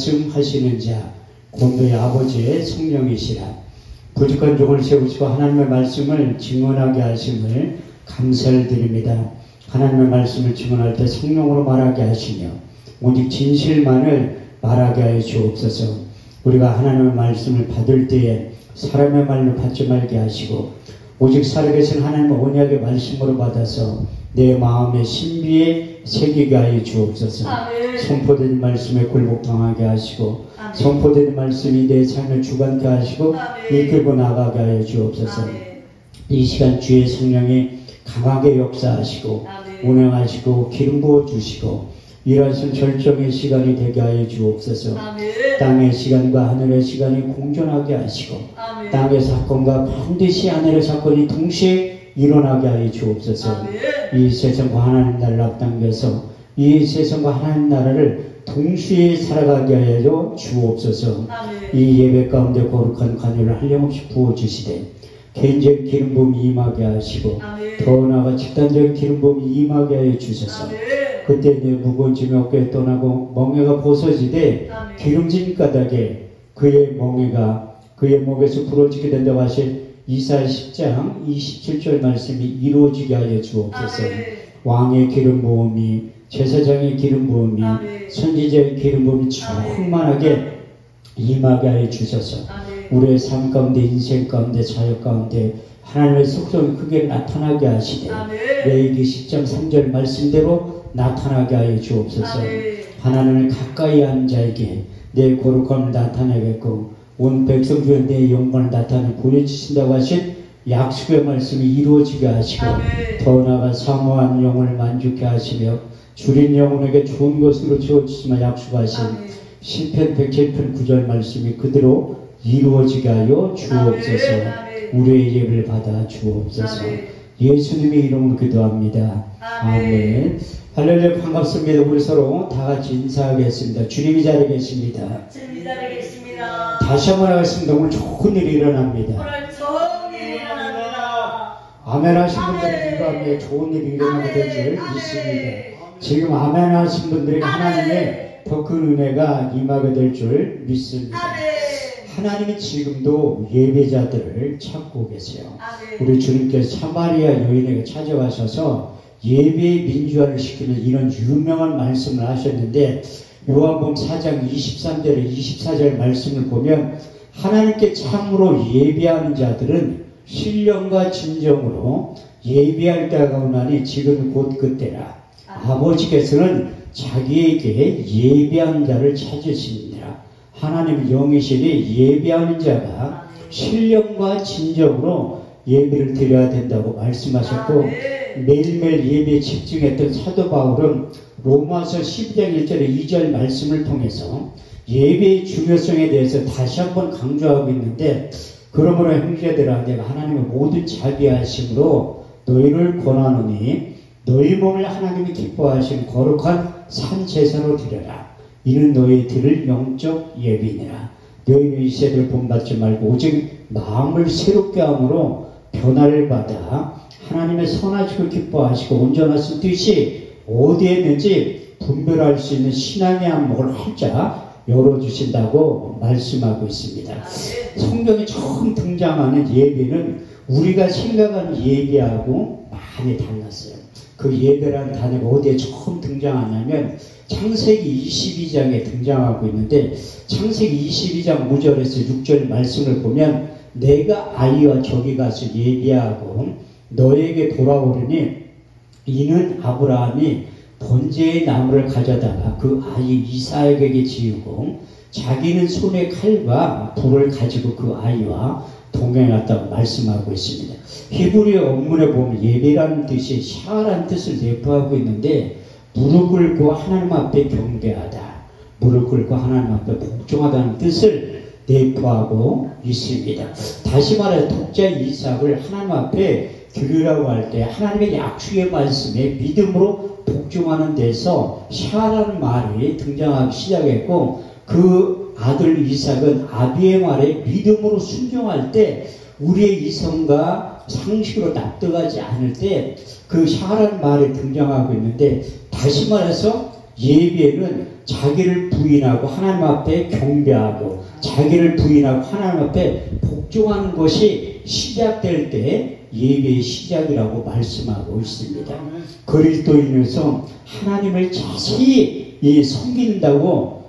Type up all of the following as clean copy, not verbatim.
말씀하시는 자 본도의 아버지의 성령이시라. 부족한 종을 세우시고 하나님의 말씀을 증언하게 하심을 감사를 드립니다. 하나님의 말씀을 증언할 때 성령으로 말하게 하시며 오직 진실만을 말하게 하여 주옵소서. 우리가 하나님의 말씀을 받을 때에 사람의 말로 받지 말게 하시고 오직 살아계신 하나님의 언약의 말씀으로 받아서 내 마음의 신비에 새기게 하여 주옵소서. 선포된 말씀에 굴복당하게 하시고 아멘. 선포된 말씀이 내 삶을 주관케 하시고 이끌고 나가게 하여 주옵소서. 아멘. 이 시간 주의 성령이 강하게 역사하시고 운행하시고 기름 부어주시고 일하신 절정의 시간이 되게 하여 주옵소서. 아멘. 땅의 시간과 하늘의 시간이 공존하게 하시고 아멘. 땅의 사건과 반드시 하늘의 사건이 동시에 일어나게 하여 주옵소서. 아멘. 이 세상과 하나님 나라를 앞당겨서 이 세상과 하나님 나라를 동시에 살아가게 하여 주옵소서. 아멘. 이 예배 가운데 거룩한 간유를 한량없이 부어주시되 개인적인 기름 부음이 임하게 하시고 아멘. 더 나아가 집단적인 기름 부음이 임하게 하여 주소서. 아멘. 그때 내 무거운 짐이 어깨에 떠나고 멍에가 벗어지되 아멘. 기름진 까닭에 그의 멍에가 그의 목에서 부러지게 된다고 하신 이사야 10장 27절 말씀이 이루어지게 하여 주옵소서. 아멘. 왕의 기름 부음이 제사장의 기름 부음이 선지자의 기름 부음이 충만하게 임하게 하여 주셔서 아멘. 우리의 삶 가운데 인생 가운데 자유 가운데 하나님의 속성이 크게 나타나게 하시되 레위기 10장 3절 말씀대로 나타나게 하여 주옵소서. 아멘. 하나님을 가까이 한 자에게 내 거룩함을 나타내겠고 온 백성 중에 내 영광을 나타내 보여주신다고 하신 약속의 말씀이 이루어지게 하시고 아멘. 더 나아가 사모한 영혼을 만족케 하시며 줄인 영혼에게 좋은 것으로 채워주시며 약속하신 시편 107편 9절 말씀이 그대로 이루어지게 하여 주옵소서. 우리의 예배를 받아 주옵소서. 예수님의 이름으로 기도합니다. 아멘. 할렐루야. 반갑습니다. 우리 서로 다 같이 인사하겠습니다. 주님이 자리에 계십니다. 주님이 자리에 계십니다. 다시 한번 하겠습니다. 오늘 좋은 일이 일어납니다. 오늘 좋은 일이 일어납니다. 아멘 하신 분들은 이 밤에 좋은 일이 일어나게 될 줄 믿습니다. 지금 아멘 하신 분들에게 하나님의 더 큰 은혜가 임하게 될 줄 믿습니다. 하나님이 지금도 예배자들을 찾고 계세요. 우리 주님께서 사마리아 여인에게 찾아가셔서 예배의 민주화를 시키는 이런 유명한 말씀을 하셨는데 요한복음 4장 23절에 24절 말씀을 보면 하나님께 참으로 예배하는 자들은 신령과 진정으로 예배할 때가 오나니 지금 곧 그때라. 아버지께서는 자기에게 예배하는 자를 찾으시니라. 하나님 영이시니 예배하는 자가 신령과 진정으로 예배를 드려야 된다고 말씀하셨고 매일매일 예배에 집중했던 사도 바울은 로마서 12장 1절에 2절 말씀을 통해서 예배의 중요성에 대해서 다시 한번 강조하고 있는데 그러므로 형제들아 내가 하나님의 모든 자비하심으로 너희를 권하노니 너희 몸을 하나님이 기뻐하신 거룩한 산 제사로 드려라. 이는 너희 드릴 영적 예비니라. 너희는 이 세대를 본받지 말고 오직 마음을 새롭게 함으로 변화를 받아 하나님의 선하시고 기뻐하시고 온전하신 뜻이 어디에 있는지 분별할 수 있는 신앙의 안목을 활짝 열어주신다고 말씀하고 있습니다. 성경에 처음 등장하는 예배는 우리가 생각하는 예배하고 많이 달랐어요. 그 예배라는 단어가 어디에 처음 등장하냐면 창세기 22장에 등장하고 있는데 창세기 22장 5절에서 6절 말씀을 보면 내가 아이와 저기 가서 예배하고 너에게 돌아오르니 이는 아브라함이 번제의 나무를 가져다가 그 아이 이삭에게 지우고 자기는 손에 칼과 불을 가지고 그 아이와 동행했다고 말씀하고 있습니다. 히브리어 원문에 보면 예배라는 뜻이 샤라는 뜻을 내포하고 있는데 무릎 꿇고 하나님 앞에 경배하다, 무릎 꿇고 하나님 앞에 복종하다는 뜻을 내포하고 있습니다. 다시 말해 독자 이삭을 하나님 앞에 드리라고 할 때 하나님의 약속의 말씀에 믿음으로 복종하는 데서 샤라는 말이 등장하기 시작했고 그 아들 이삭은 아비의 말에 믿음으로 순종할 때 우리의 이성과 상식으로 납득하지 않을 때 그 샤라는 말이 등장하고 있는데 다시 말해서 예배는 자기를 부인하고 하나님 앞에 경배하고 자기를 부인하고 하나님 앞에 복종하는 것이 시작될 때 예배의 시작이라고 말씀하고 있습니다. 그리스도인에서 하나님을 자세히 섬긴다고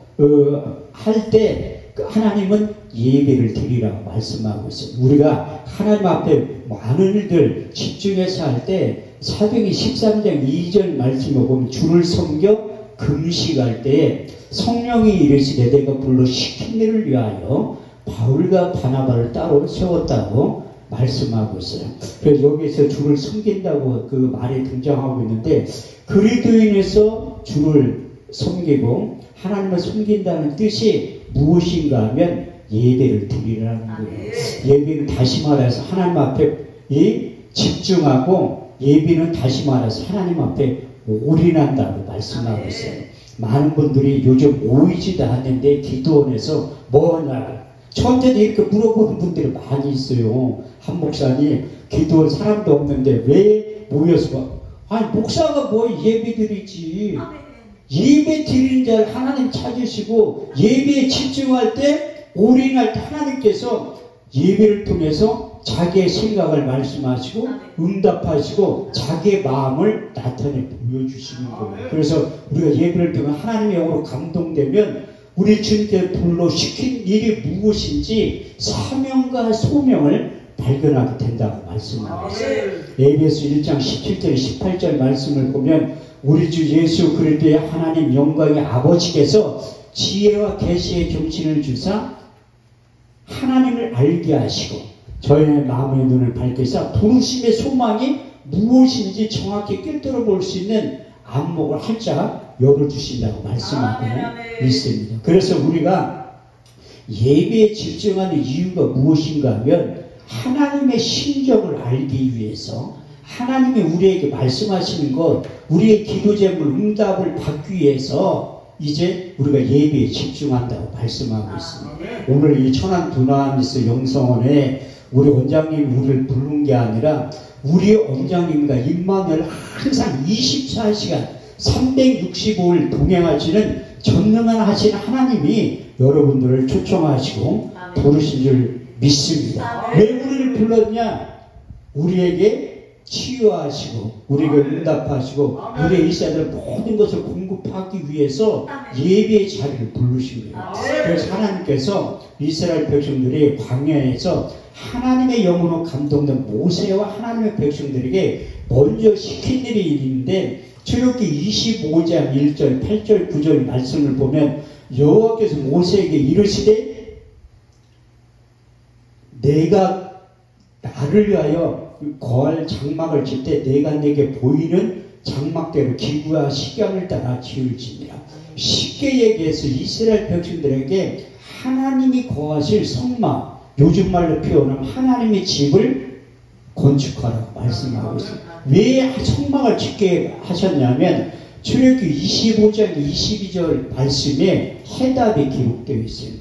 할 때 하나님은 예배를 드리라고 말씀하고 있어요. 우리가 하나님 앞에 많은 일들 집중해서 할 때 사도행전 13장 2절 말씀을 보면 주를 섬겨 금식할 때 성령이 이르시되 내가 불러 시킨 일을 위하여 바울과 바나바를 따로 세웠다고 말씀하고 있어요. 그래서 여기에서 주를 섬긴다고 그 말이 등장하고 있는데 그리스도인에서 주를 섬기고 하나님을 섬긴다는 뜻이 무엇인가 하면 예배를 드리라는 거예요. 예배는 다시 말해서 하나님 앞에 집중하고 예배는 다시 말해서 하나님 앞에 올인한다고 말씀하고 있어요. 많은 분들이 요즘 모이지도 않는데 기도원에서 뭐 하냐고 저한테도 이렇게 물어보는 분들이 많이 있어요. 한 목사님 기도원 사람도 없는데 왜 모여서 아니 목사가 뭐 예배 드리지 예배 드리는 자를 하나님 찾으시고 예배에 집중할 때 올인할 때 하나님께서 예배를 통해서 자기의 생각을 말씀하시고 응답하시고 자기의 마음을 나타내 보여주시는 거예요. 그래서 우리가 예배를 통해 하나님의 영으로 감동되면 우리 주님께 불러 시킨 일이 무엇인지 사명과 소명을 발견하게 된다고 말씀하고 있어요. 에베소 1장 17절 18절 말씀을 보면 우리 주 예수 그리스도의 하나님 영광의 아버지께서 지혜와 계시의 정신을 주사 하나님을 알게 하시고 저희의 마음의 눈을 밝히사 부르심의 소망이 무엇인지 정확히 꿰뚫어 볼 수 있는 안목을 활짝 열어주신다고 말씀하고 있습니다. 그래서 우리가 예배에 집중하는 이유가 무엇인가 하면 하나님의 심정을 알기 위해서 하나님이 우리에게 말씀하시는 것 우리의 기도 제물 응답을 받기 위해서 이제 우리가 예배에 집중한다고 말씀하고 있습니다. 오늘 이 천안 두나미스 영성원에 우리 원장님이 우리를 부른 게 아니라 우리 원장님과 임마누엘 항상 24시간 365일 동행하시는 전능한 하신 하나님이 여러분들을 초청하시고 부르신 줄 믿습니다. 왜 우리를 불렀냐? 우리에게 치유하시고 우리에게 응답하시고 우리의 일사들 모든 것을 공급하기 위해서 예배의 자리를 부르신 거예요. 그래서 하나님께서 이스라엘 백성들이 광야에서 하나님의 영으로 감동된 모세와 하나님의 백성들에게 먼저 시킨 일이 있는데 출애굽기 25장 1절 8절 9절 말씀을 보면 여호와께서 모세에게 이르시되 내가 나를 위하여 거할 장막을 칠 때 내가 내게 보이는 장막대로 기구와 식양을 따라 지을지니라. 쉽게 얘기해서 이스라엘 백성들에게 하나님이 거하실 성막 요즘 말로 표현하면 하나님의 집을 건축하라고 말씀하고 있습니다. 왜 성막을 짓게 하셨냐면 출애굽기 25장 22절 말씀에 해답이 기록되어 있어요.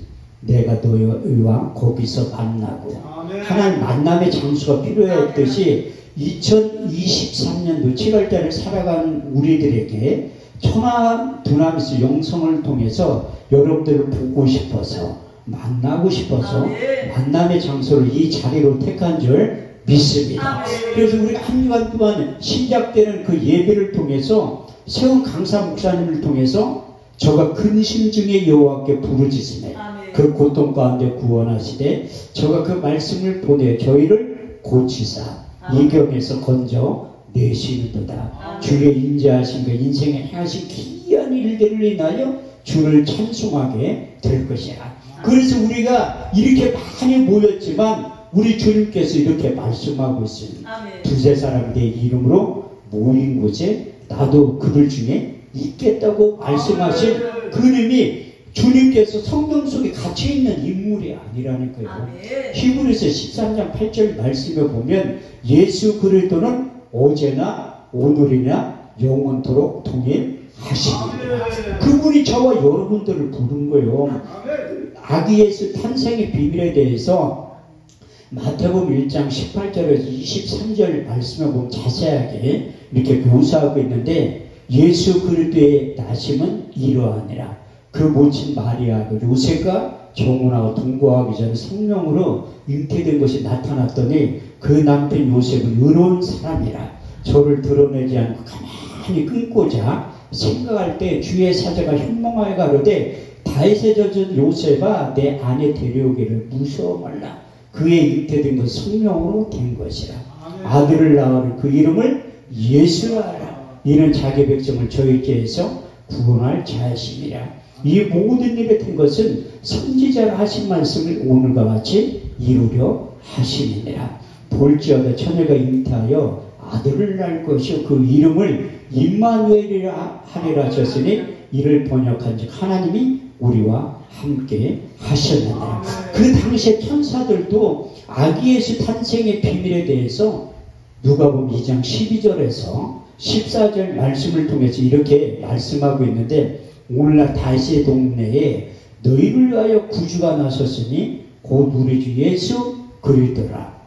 내가 너희와 거기서 만나고 하나님 만남의 장소가 필요했듯이 2023년도 7월달을 살아가는 우리들에게 천안 두나미스 영성을 통해서 여러분들을 보고 싶어서 만나고 싶어서 만남의 장소를 이 자리로 택한 줄 믿습니다. 그래서 우리가 한 주간 동안 시작되는 그 예배를 통해서 세운 강사 목사님을 통해서 저가 근심 중에 여호와께 부르짖으매 그 고통 가운데 구원하시되 저가 그 말씀을 보내 저희를 고치사 이경에서 건져 내시는도다. 주의 인자하신 그 인생에 행하신 기이한 일들을 인하여 주를 찬송하게 될 것이라. 그래서 우리가 이렇게 많이 모였지만 우리 주님께서 이렇게 말씀하고 있습니다. 두세 사람이 내 이름으로 모인 곳에 나도 그들 중에 있겠다고 말씀하신 그님이 주님께서 성경 속에 갇혀있는 인물이 아니라는 거예요. 히브리서 13장 8절 말씀에 보면 예수 그리스도는 어제나 오늘이나 영원토록 동일하시니라. 그분이 저와 여러분들을 부른 거예요. 아기 예수 탄생의 비밀에 대해서 마태복음 1장 18절에서 23절 말씀에 보면 자세하게 이렇게 묘사하고 있는데 예수 그리스도의 나심은 이러하니라. 그 모친 마리아가 요셉과 정혼하고 동거하기 전에 성령으로 잉태된 것이 나타났더니 그 남편 요셉은 의로운 사람이라. 저를 드러내지 않고 가만히 끊고자 생각할 때 주의 사자가 현몽하여 가로되 다윗의 젖은 요셉아 내 아내 데려오기를 무서워 말라. 그의 잉태된 것은 성령으로 된 것이라. 아들을 낳으를 그 이름을 예수라 하라. 이는 자기 백성을 저희 죄에서 구원할 자이심이라. 이 모든 일에 된 것은 선지자가 하신 말씀을 오늘과 같이 이루려 하심이니라. 볼지어다 처녀가 잉태하여 아들을 낳을 것이요 그 이름을 임마누엘이라 하리라 하셨으니 이를 번역한즉 하나님이 우리와 함께 하셨느니라. 그 당시에 천사들도 아기 예수 탄생의 비밀에 대해서 누가복음 2장 12절에서 14절 말씀을 통해서 이렇게 말씀하고 있는데 오늘날 다윗의 동네에 너희를 위하여 구주가 나섰으니 곧 우리 주 예수 그리스도라.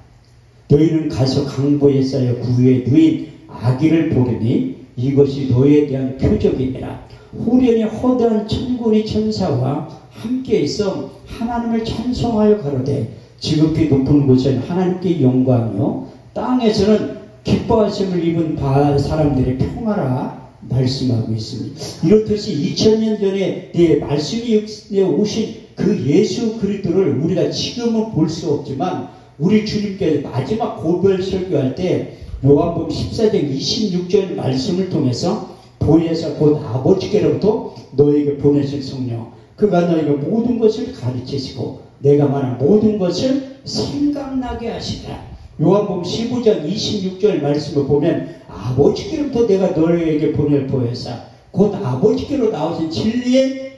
너희는 가서 강보에 쌓여 구유에 누인 아기를 보르니 이것이 너희에 대한 표적이니라. 호련히 허다한 천군의 천사와 함께 있어 하나님을 찬송하여 가로되 지극히 높은 곳은 하나님께 영광이요 땅에서는 기뻐하심을 입은 바 사람들의 평화라 말씀하고 있습니다. 이렇듯이 2000년 전에 내 말씀이 오신 그 예수 그리스도를 우리가 지금은 볼 수 없지만 우리 주님께서 마지막 고별 설교할 때 요한복음 14장 26절 말씀을 통해서 보혜사 곧 아버지께로부터 너에게 보내실 성령 그가 너에게 모든 것을 가르치시고 내가 말한 모든 것을 생각나게 하시라. 요한복음 15장 26절 말씀을 보면 아버지께로부터 내가 너에게 보낼 보혜사 곧 아버지께로 나오신 진리의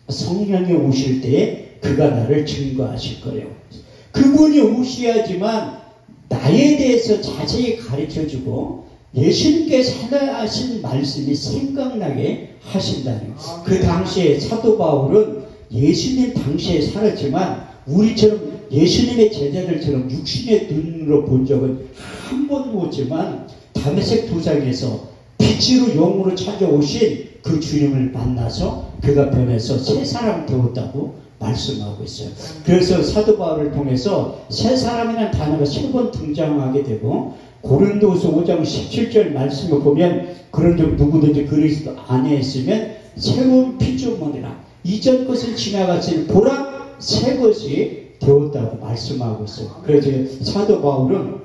성령이 오실 때에 그가 나를 증거하실 거예요. 그분이 오셔야지만 나에 대해서 자세히 가르쳐주고 예수님께 살아야 하신 말씀이 생각나게 하신다는 거예요. 그 당시에 사도 바울은 예수님 당시에 살았지만 우리처럼 예수님의 제자들처럼 육신의 눈으로 본 적은 한 번도 없지만 다메섹 도상에서 빛으로 영으로 찾아오신 그 주님을 만나서 그가 변해서 새 사람 되었다고 말씀하고 있어요. 그래서 사도 바울을 통해서 새 사람이라는 단어가 세 번 등장하게 되고 고린도서 5장 17절 말씀을 보면 그런즉 누구든지 그리스도 안에 있으면 새로운 피조물이라 이전 것은 지나갔으니 보라 새 것이 되었다고 말씀하고 있어요. 그래서 사도 바울은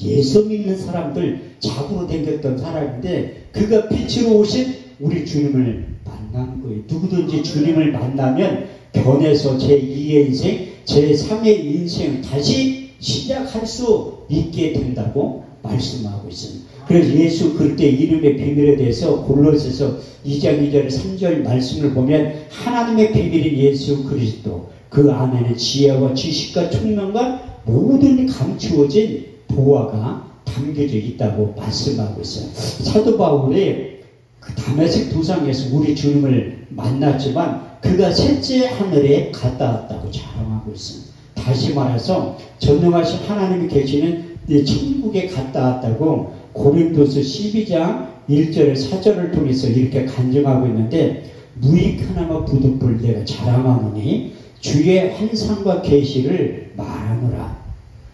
예수 믿는 사람들 잡으로 댕겼던 사람인데 그가 빛으로 오신 우리 주님을 만난 거예요. 누구든지 주님을 만나면 변해서 제2의 인생, 제3의 인생 다시 시작할 수 있게 된다고 말씀하고 있습니다. 그래서 예수 그리스도의 이름의 비밀에 대해서 골로새서 2장 2절 3절 말씀을 보면 하나님의 비밀인 예수 그리스도 그 안에는 지혜와 지식과 총명과 모든 감추어진 보화가 담겨져 있다고 말씀하고 있어요. 사도 바울이 그 다메섹 도상에서 우리 주님을 만났지만 그가 셋째 하늘에 갔다 왔다고 자랑하고 있습니다. 다시 말해서 전능하신 하나님이 계시는 천국에 갔다 왔다고 고린도서 12장 1절 4절을 통해서 이렇게 간증하고 있는데 무익하나마 부득불 내가 자랑하노니 주의 환상과 계시를 말하노라.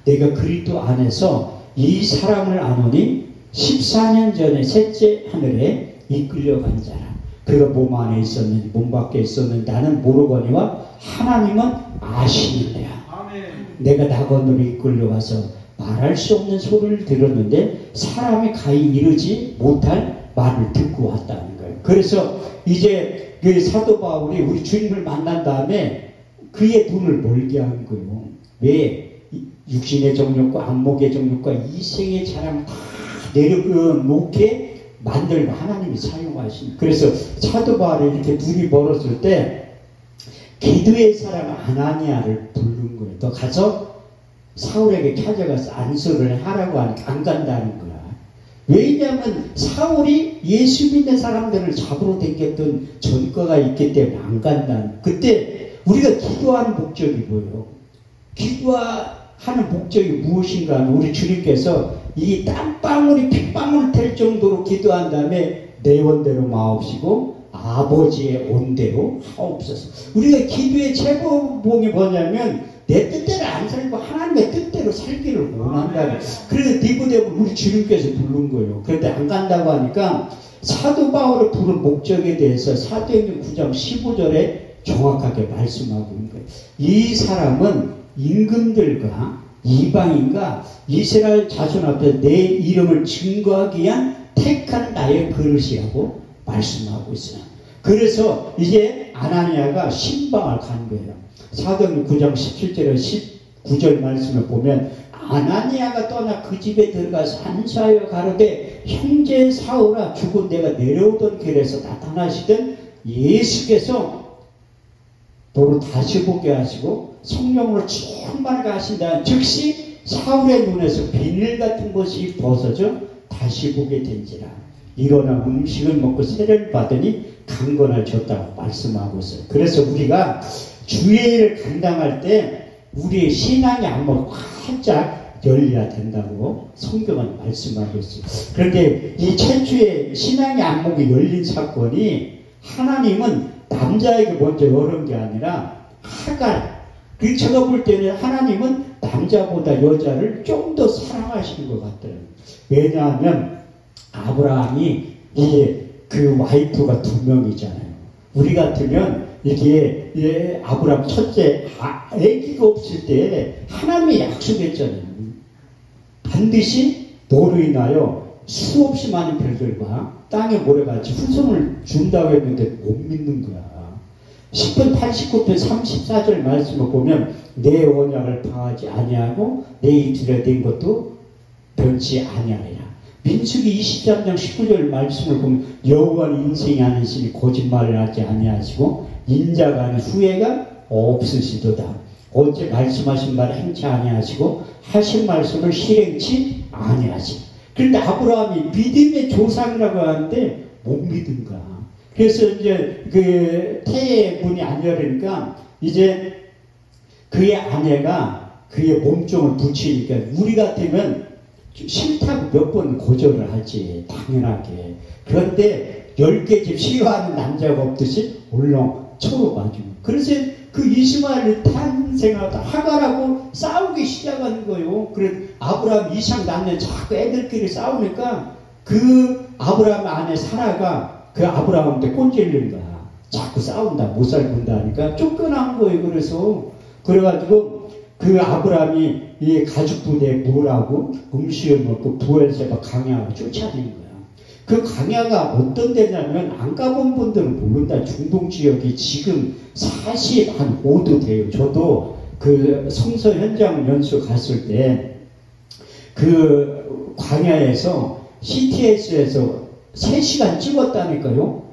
내가 그리스도 안에서 이 사람을 아노니 14년 전에 셋째 하늘에 이끌려간 자라. 그가 몸 안에 있었는지 몸 밖에 있었는지 나는 모르거니와 하나님은 아시느니라. 내가 낙원으로 이끌려가서 말할 수 없는 소리를 들었는데 사람이 가히 이르지 못할 말을 듣고 왔다는 거예요. 그래서 이제 그 사도 바울이 우리 주님을 만난 다음에 그의 눈을 멀게 한 거예요. 왜? 육신의 정욕과 안목의 정욕과 이생의 자랑 다 내려놓게 만들고 하나님이 사용하신. 그래서 사도 바울이 이렇게 눈이 멀었을 때 기도의 사람 아나니아를 부른 거예요. 너 가서 사울에게 찾아가서 안수를 하라고 하니까 안 간다는 거야. 왜냐하면 사울이 예수 믿는 사람들을 잡으러 댕겼던 전과가 있기 때문에 안 간다는. 그때 우리가 기도하는 목적이 뭐예요? 기도하는 목적이 무엇인가 하면 우리 주님께서 이 땀방울이 핏방울 될 정도로 기도한 다음에 내 원대로 마옵시고 아버지의 온대로 하옵소서. 우리가 기도의 최고봉이 뭐냐면 내 뜻대로 안 살고 하나님의 뜻대로 살기를 원한다는. 그래서 니고데모 우리 주님께서 부른 거예요. 그런데 안 간다고 하니까 사도 바울을 부른 목적에 대해서 사도행전 9장 15절에 정확하게 말씀하고 있는 거예요. 이 사람은 임금들과 이방인과 이스라엘 자손 앞에 내 이름을 증거하기 위한 택한 나의 그릇이라고 말씀하고 있어요. 그래서 이제 아나니아가 신방을 간 거예요. 사도행전 9장 17절에 19절 말씀을 보면 아나니아가 떠나 그 집에 들어가서 안수하여 가로되 형제 사울아 주고 내가 내려오던 길에서 나타나시던 예수께서 너를 다시 보게 하시고 성령으로 충만하게 하신다는 즉시 사울의 눈에서 비늘 같은 것이 벗어져 다시 보게 된지라. 일어나 음식을 먹고 세례를 받으니 강건을 줬다고 말씀하고 있어요. 그래서 우리가 주의를 감당할 때 우리의 신앙의 안목이 활짝 열려야 된다고 성경은 말씀하고 있어요. 그런데 이 최초의 신앙의 안목이 열린 사건이 하나님은 남자에게 먼저 열은 게 아니라 하갈. 그 제가 볼 때는 하나님은 남자보다 여자를 좀 더 사랑하시는 것 같더라고요. 왜냐하면 아브라함이 이게 그 와이프가 2명이잖아요. 우리 같으면 이게 아브라함 첫째 아기가 없을 때 하나님이 약속했잖아요. 반드시 너로 인하여 수없이 많은 별들과 땅의 모래같이 후손을 준다고 했는데 못 믿는 거야. 10편 89편 34절 말씀을 보면 내 언약을 방하지 아니하고 내 입술에 댄 것도 변치 아니하리라. 민수기 23장 19절 말씀을 보면 여호와는 인생이 아닌 신이 거짓말을 하지 아니하시고 인자가 아닌 후회가 없으시도다. 어째 말씀하신 말을 행치 아니하시고 하신 말씀을 실행치 아니하시. 그런데 아브라함이 믿음의 조상이라고 하는데 못 믿은 거야. 그래서 이제 그 태의 문이 안 열리니까 이제 그의 아내가 그의 몸종을 붙이니까 우리 같으면 싫다고 몇 번 거절을 하지 당연하게. 그런데 10개 집 싫어하는 남자가 없듯이 얼렁 쳐가지고 그래서 그 이스마엘을 탄생하다 하갈하고 싸우기 시작하는 거예요. 그래서 아브라함 이삭 낳는 자꾸 애들끼리 싸우니까 그 아브라함 아내 사라가 그 아브라함한테 꼰질린 거야. 자꾸 싸운다 못 살군다 하니까 쫓겨난 거예요. 그래가지고 그 아브라함이 이 가죽 부대에 뭐라고 음식을 먹고 부엘세바 강야하고 쫓아낸 거야. 그 강야가 어떤 데냐면 안 가본 분들은 모른다. 중동 지역이 지금 45도 돼요. 저도 그 성서 현장 연수 갔을 때 그 광야에서 CTS에서 3시간 찍었다니까요.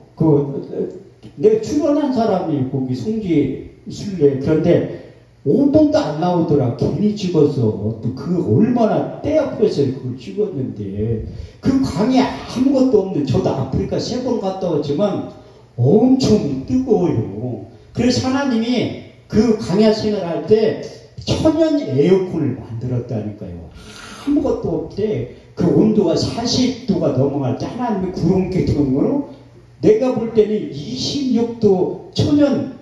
내가 출연한 사람이 거기 송지 순례. 그런데 5분도 안 나오더라. 괜히 찍어서. 또 그 얼마나 때 앞에서 그걸 찍었는데 그 광야 아무것도 없는데 저도 아프리카 3번 갔다 왔지만 엄청 뜨거워요. 그래서 하나님이 그 광야 생활할 때 천연 에어컨을 만들었다니까요. 아무것도 없대. 그 온도가 40도가 넘어갈 때 하나님이 구름 기둥으로 내가 볼 때는 26도 천연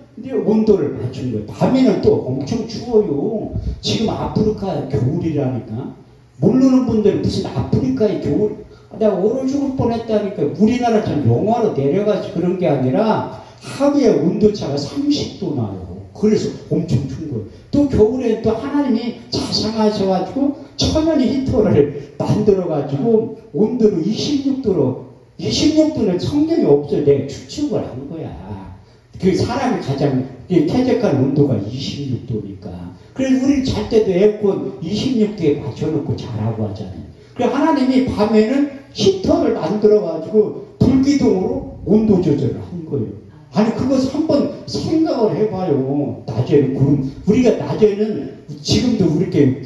온도를 맞춘 거예요. 밤에는 또 엄청 추워요. 지금 아프리카 겨울이라니까. 모르는 분들은 무슨 아프리카의 겨울, 내가 얼어 죽을 뻔했다니까. 우리나라처럼 영하로 내려가서 그런 게 아니라 하루에 온도차가 30도 나요. 그래서 엄청 추운 거예요. 또 겨울에 또 하나님이 자상하셔가지고 천연 히터를 만들어가지고 온도를 26도는 성경이 없어요. 내가 추측을 한 거야. 그 사람이 가장 쾌적한 온도가 26도니까. 그래서 우리 잘 때도 에어컨 26도에 맞춰놓고 자라고 하잖아요. 그래서 하나님이 밤에는 히터를 만들어가지고 불기둥으로 온도 조절을 한 거예요. 아니 그것을 한번 생각을 해봐요. 낮에는 구름, 우리가 낮에는 지금도 이렇게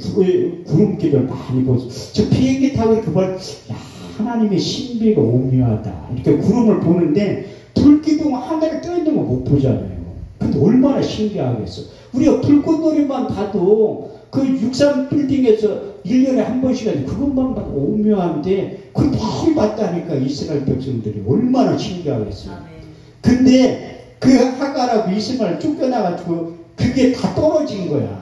구름길을 많이 보죠. 저 비행기 타고 이렇게 야, 하나님의 신비가 오묘하다. 이렇게 구름을 보는데 불기둥 하늘에 떠있는 거 못 보잖아요. 근데 얼마나 신기하겠어. 우리가 불꽃놀이만 봐도 그 63 빌딩에서 1년에 한 번씩 하지 그것만 봐도 오묘한데 그 매일 봤다니까 이스라엘 백성들이 얼마나 신기하겠어요. 근데 그 하갈하고 이스마엘 쫓겨나가지고 그게 다 떨어진 거야.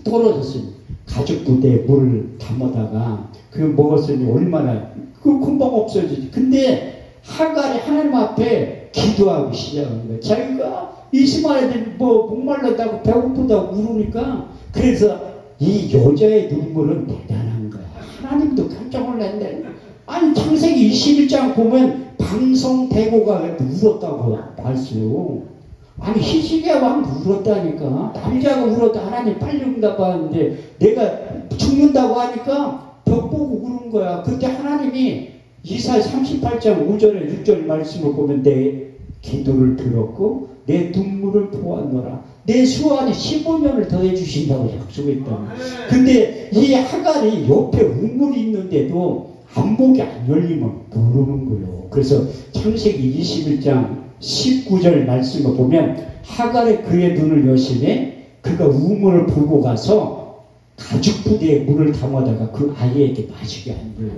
떨어졌어요. 가죽 부대에 물을 담아다가 그 먹었으니 얼마나 그 금방 없어지지. 근데 하갈이 하나님 앞에 기도하기 시작한 거야. 자기가 이스마엘들이 뭐 목말랐다고 배고프다고 울으니까 그래서 이 여자의 눈물은 대단한 거야. 하나님도 깜짝 놀랐네. 아니 창세기 21장 보면 방송대고가 울었다고 말씀요. 아니 히스기야 왕 울었다니까. 남자가 울었다. 하나님 빨리 응답하는데 내가 죽는다고 하니까 벽 보고 우는 거야. 그때 하나님이 이사야 38장 5절에 6절 말씀을 보면 내 기도를 들었고 내 눈물을 보았노라. 내 수완이 15년을 더해 주신다고 약속했다. 근데 이 하갈이 옆에 우물이 있는데도 안목이 안 열리면 모르는 거예요. 그래서 창세기 21장 19절 말씀을 보면 하갈의 그의 눈을 여심해 그가 우물을 보고 가서 가죽 부대에 물을 담아다가 그 아이에게 마시게 한 거예요.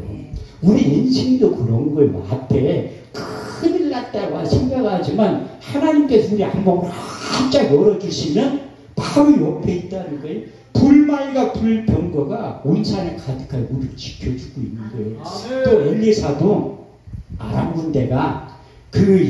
우리 인생도 그런 거예요. 앞에 큰일 났다고 생각하지만 하나님께서 우리 안목을 활짝 열어주시면 바로 옆에 있다는 거예요. 불말과 불병거가 온 산에 가득하게 우리를 지켜주고 있는 거예요. 또 엘리사도 아람 군대가 그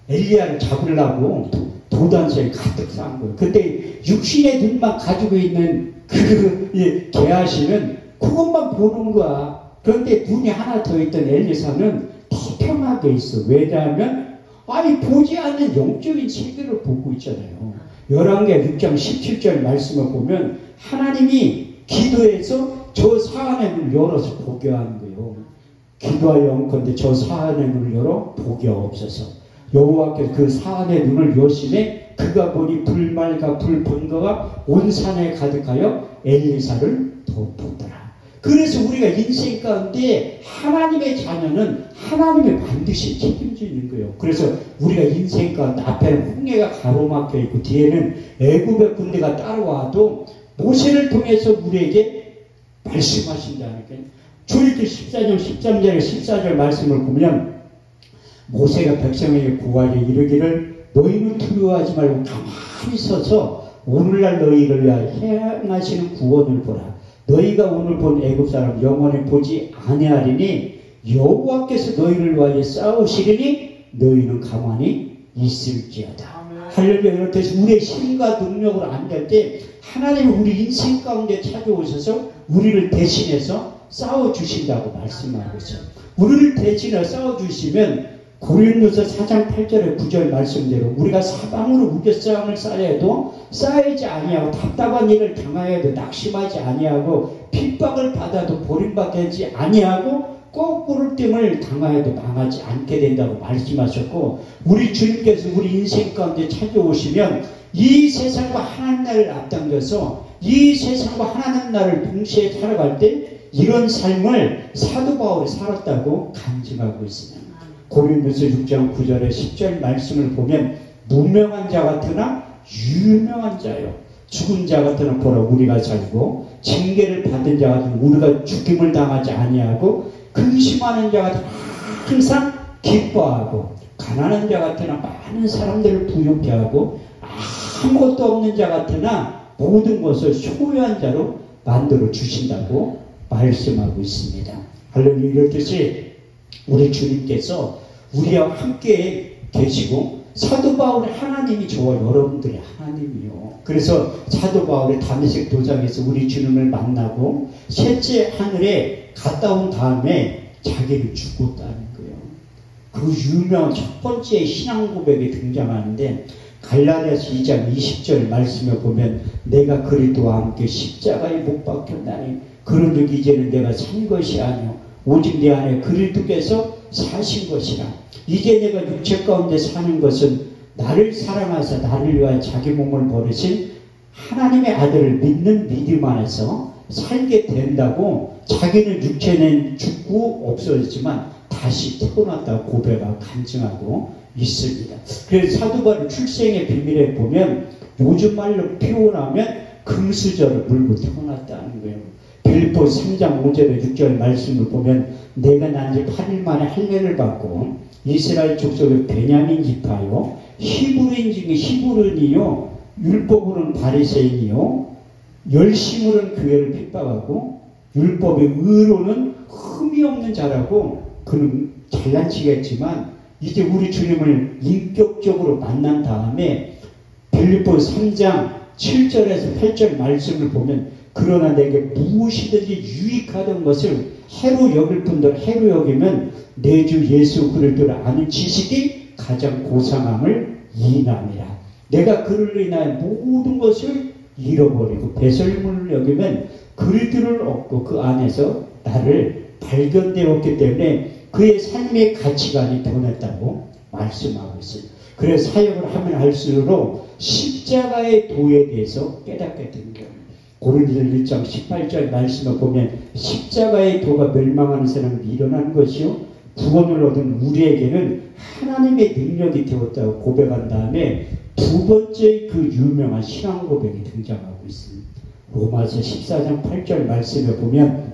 엘리야를 잡으려고 도단서에 가득 싼 거예요. 그때 육신의 눈만 가지고 있는 그 게하시는 그것만 보는 거야. 그런데 눈이 하나 더 있던 엘리사는 태평하게 있어. 왜냐하면 아니 보지 않는 영적인 세계를 보고 있잖아요. 열왕기하 6장 17절 말씀을 보면 하나님이 기도해서 저 사안의 문을 열어서 보게 하는 거예요. 기도하여 온건대 저 사안의 문을 열어 보게 없어서 여호와께서 그 사안의 눈을 여심해 그가 보니 불말과 불번거가 온 산에 가득하여 엘리사를 덮었더라. 그래서 우리가 인생 가운데 하나님의 자녀는 하나님이 반드시 책임지는 거예요. 그래서 우리가 인생 가운데 앞에는 홍해가 가로막혀 있고 뒤에는 애굽의 군대가 따라와도 모세를 통해서 우리에게 말씀하신다니까요. 출애굽기 14장 13절에 14절 말씀을 보면 모세가 백성에게 구하여 이르기를 너희는 두려워하지 말고 가만히 서서 오늘날 너희를 위하여 행하시는 구원을 보라. 너희가 오늘 본 애굽 사람 영원히 보지 아니하리니 여호와께서 너희를 위하여 싸우시리니 너희는 가만히 있을지어다. 할렐루야. 이렇듯이 우리의 힘과 능력으로 안 될 때 하나님은 우리 인생 가운데 찾아오셔서 우리를 대신해서 싸워주신다고 말씀하고 있어요. 우리를 대신해서 싸워주시면 고린도서 4장 8절의 9절 말씀대로 우리가 사방으로 우겨싸움을 쌓여도 쌓이지 아니하고 답답한 일을 당하여도 낙심하지 아니하고 핍박을 받아도 버림받지 아니하고 거꾸로됨을 당하여도 망하지 않게 된다고 말씀하셨고 우리 주님께서 우리 인생 가운데 찾아오시면 이 세상과 하나님 나라를 앞당겨서 이 세상과 하나님 나라를 동시에 살아갈 때 이런 삶을 사도 바울이 살았다고 간증하고 있습니다. 고린도서 6장 9절에 10절 말씀을 보면 무명한 자 같으나 유명한 자요 죽은 자 같으나 보라 우리가 살고 징계를 받은 자 같으나 우리가 죽임을 당하지 아니하고 근심하는 자 같으나 항상 기뻐하고 가난한 자 같으나 많은 사람들을 부유케 하고 아무것도 없는 자 같으나 모든 것을 소유한 자로 만들어 주신다고 말씀하고 있습니다. 할렐루야. 이렇듯이 우리 주님께서 우리와 함께 계시고 사도 바울의 하나님이 저와 여러분들의 하나님이요. 그래서 사도 바울의 다메섹 도장에서 우리 주님을 만나고 셋째 하늘에 갔다 온 다음에 자기를 죽었다는 거예요. 그 유명한 첫 번째 신앙 고백이 등장하는데 갈라디아서 2장 20절 말씀에 보면 내가 그리스도와 함께 십자가에 못 박혔나니 그런즉 이제는 내가 산 것이 아니요 오직 내 안에 그리스도께서 사신 것이라. 이제 내가 육체 가운데 사는 것은 나를 사랑하사 나를 위하여 자기 몸을 버리신 하나님의 아들을 믿는 믿음 안에서 살게 된다고 자기는 육체는 죽고 없어졌지만 다시 태어났다고 고백하고 간증하고 있습니다. 그래서 사도 바울 출생의 비밀에 보면 요즘 말로 표현하면 금수저를 물고 태어났다는 거예요. 빌립보 3장 5절에 6절 말씀을 보면 내가 난 지 8일 만에 할례를 받고 이스라엘 족속의 베냐민 지파요 히브리인 중에 히브리인이요 율법으로는 바리새인이요 열심으로는 교회를 핍박하고 율법의 의로는 흠이 없는 자라고 그는 잘난 치겠지만 이제 우리 주님을 인격적으로 만난 다음에 빌립보 3장 7절에서 8절 말씀을 보면 그러나 내게 무엇이든지 유익하던 것을 해로 여길 분들 해로 여기면 내 주 예수 그리스도를 아는 지식이 가장 고상함을 이인함이라. 내가 그를 인하여 모든 것을 잃어버리고 배설물을 여기면 그리스도를 얻고 그 안에서 나를 발견되었기 때문에 그의 삶의 가치관이 변했다고 말씀하고 있습니다. 그래서 사역을 하면 할수록 십자가의 도에 대해서 깨닫게 된 거예요. 고린도서 1장 18절 말씀을 보면 십자가의 도가 멸망하는 사람이 일어나는 것이요 구원을 얻은 우리에게는 하나님의 능력이 되었다고 고백한 다음에 두 번째 그 유명한 신앙 고백이 등장하고 있습니다. 로마서 14장 8절 말씀에 보면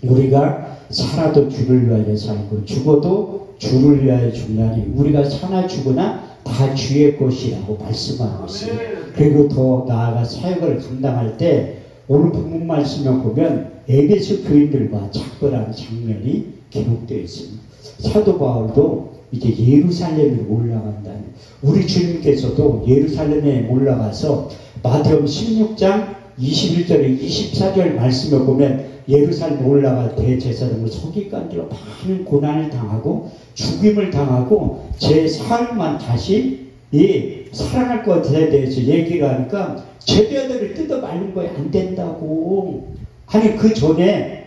우리가 살아도 주를 위하여 살고 죽어도 주를 위하여 죽나니 우리가 사나 죽으나 다 주의 것이라고 말씀하고 있습니다. 그리고 더 나아가 사역을 감당할 때 오늘 본문 말씀을 보면 에베소 교인들과 작별하는 장면이 기록되어 있습니다. 사도 바울도 이제 예루살렘으로 올라간다는 우리 주님께서도 예루살렘에 올라가서 마태복음 16장 21절에 24절 말씀을 보면 예루살렘에 올라갈 대제사장으로 서기관들로 많은 고난을 당하고 죽임을 당하고 제 삶만 다시 살아날 것에 대해서 얘기를 하니까 제자들을 뜯어 말린 거에 안 된다고. 아니 그 전에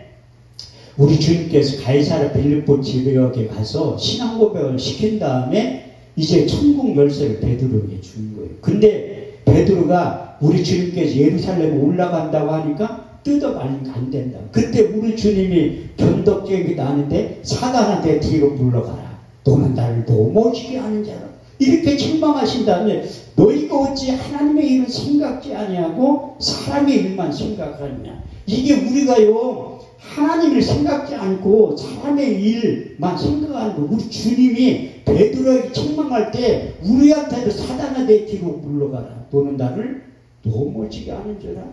우리 주님께서 가이사랴 빌립보 지역에 가서 신앙 고백을 시킨 다음에 이제 천국 열쇠를 베드로에게 준 거예요. 근데 베드로가 우리 주님께서 예루살렘에 올라간다고 하니까 뜯어 말리면 안 된다. 그때 우리 주님이 변덕쟁이도 아닌데 사단한테 뒤로 물러가라. 너는 나를 넘어지게 하는 자라. 이렇게 책망하신 다음에 너희가 어찌 하나님의 일을 생각지 아니하고 사람의 일만 생각하느냐. 이게 우리가요 하나님을 생각지 않고 사람의 일만 생각하는 거. 우리 주님이 베드로에게 책망할 때 우리한테도 사단한테 뒤로 물러가라. 너는 나를 넘어지게 하는 자라.